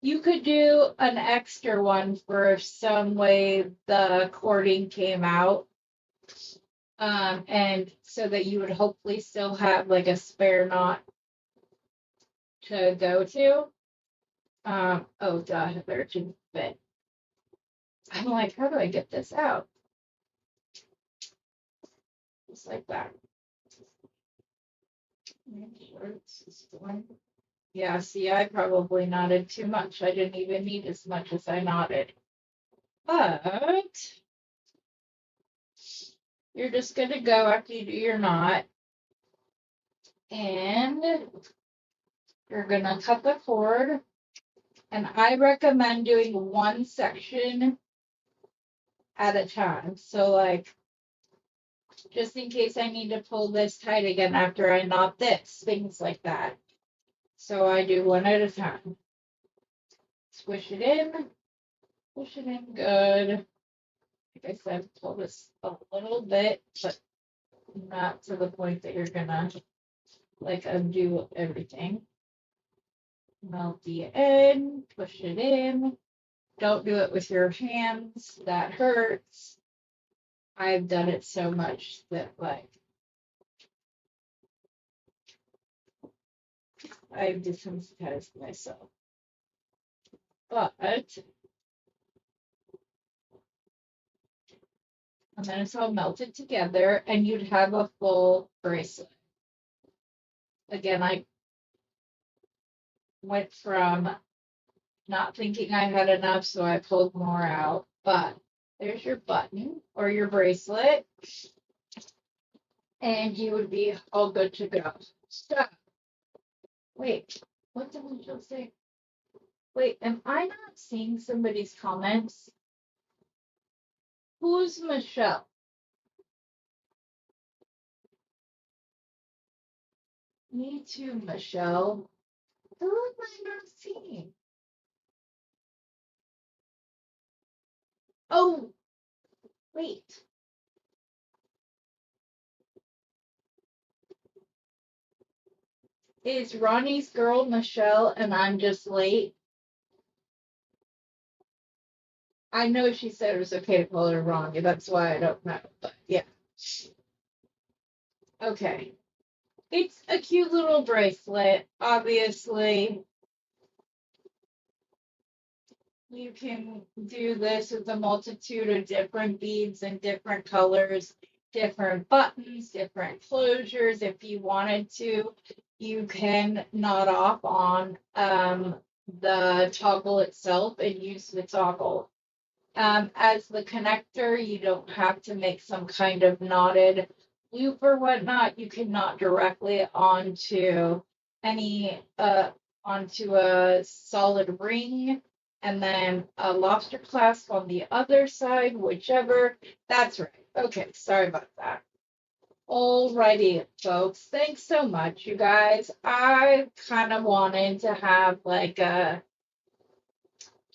you could do an extra one for if some way the cording came out. And so that you would hopefully still have like a spare knot to go to. Oh god, there it didn't fit. I'm like, how do I get this out? Just like that. Yeah, see, I probably knotted too much. I didn't even need as much as I knotted. But you're just going to go after you do your knot. And you're going to cut the cord. And I recommend doing one section at a time. So, like, just in case I need to pull this tight again after I knot this, things like that. So I do one at a time. Squish it in, push it in good. Like I said, pull this a little bit, but not to the point that you're gonna like undo everything. Melt the end, push it in. Don't do it with your hands, that hurts. I've done it so much that like I've desensitized myself. But and then it's all melted together and you'd have a full bracelet. Again, I went from not thinking I had enough, so I pulled more out. But there's your button or your bracelet, and you would be all good to go. So, wait, What did Michelle say? Wait, am I not seeing somebody's comments? Who's Michelle? Me too, Michelle. Who am I not seeing? Oh, wait. Is Ronnie's girl Michelle and I'm just late? I know she said it was okay to call her Ronnie. That's why I don't know. But yeah. Okay. It's a cute little bracelet, obviously. You can do this with a multitude of different beads and different colors, different buttons, different closures. If you wanted to, you can knot off on the toggle itself and use the toggle. As the connector, you don't have to make some kind of knotted loop or whatnot. You can knot directly onto any onto a solid ring and then a lobster clasp on the other side, whichever. That's right. Okay, sorry about that. Alrighty, folks. Thanks so much, you guys. I kind of wanted to have like a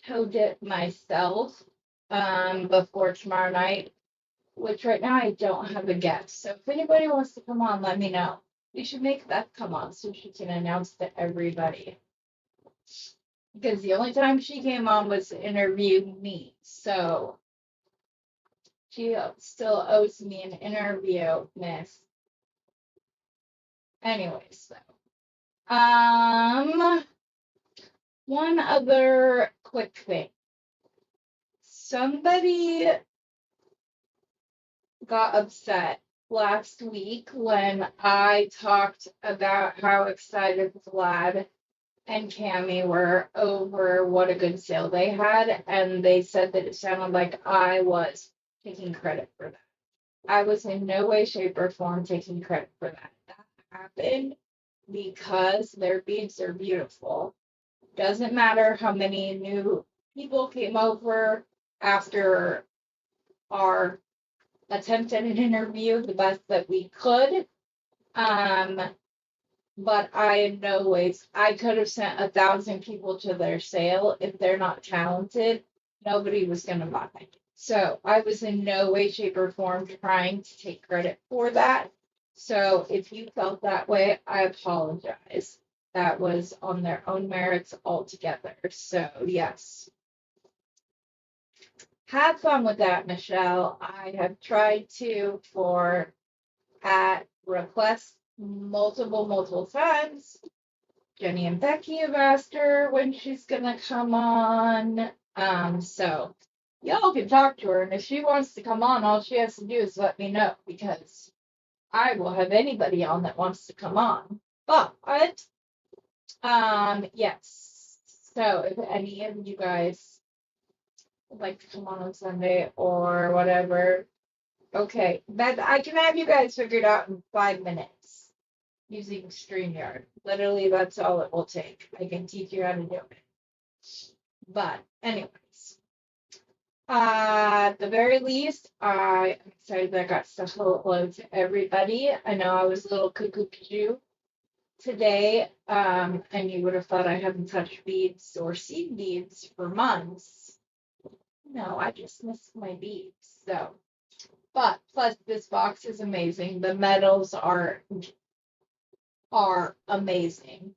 toe dip myself before tomorrow night, which right now I don't have a guest. So if anybody wants to come on, let me know. We should make Beth come on so she can announce to everybody. Because the only time she came on was to interview me. So she still owes me an interview, miss. Anyways, so one other quick thing. Somebody got upset last week when I talked about how excited Vlad and Cami were over what a good sale they had, and they said that it sounded like I was taking credit for that. I was in no way, shape, or form taking credit for that. That happened because their beads are beautiful. Doesn't matter how many new people came over after our attempt at an interview the best that we could. But I in no ways I could have sent 1,000 people to their sale. If they're not talented, nobody was gonna buy. So I was in no way, shape, or form trying to take credit for that. So if you felt that way, I apologize. That was on their own merits altogether. So yes. Have fun with that, Michelle. I have tried to for at request multiple times. Jenny and Becky have asked her when she's gonna come on. So y'all can talk to her, and if she wants to come on, all she has to do is let me know because I will have anybody on that wants to come on. But yes. So if any of you guys would like to come on Sunday or whatever, okay, that I can have you guys figured out in 5 minutes using StreamYard. Literally, that's all it will take. I can teach you how to do it. But anyways, at the very least, I am excited that I got to say hello to everybody. I know I was a little cuckoo today, and you would have thought I haven't touched beads or seen beads for months. No, I just missed my beads. So, but plus this box is amazing. The metals are amazing.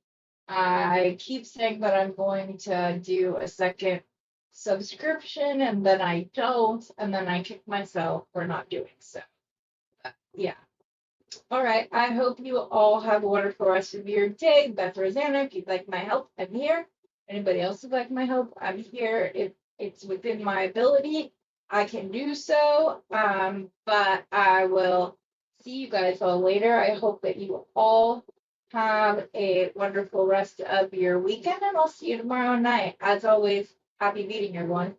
I keep saying that I'm going to do a second subscription and then I don't, and then I kick myself for not doing so. Yeah. All right. I hope you all have a wonderful rest of your day. Beth Rosanna, if you'd like my help, I'm here. Anybody else would like my help, I'm here. If it's within my ability, I can do so. But I will see you guys all later. I hope that you all have a wonderful rest of your weekend, and I'll see you tomorrow night. As always, happy beading, everyone.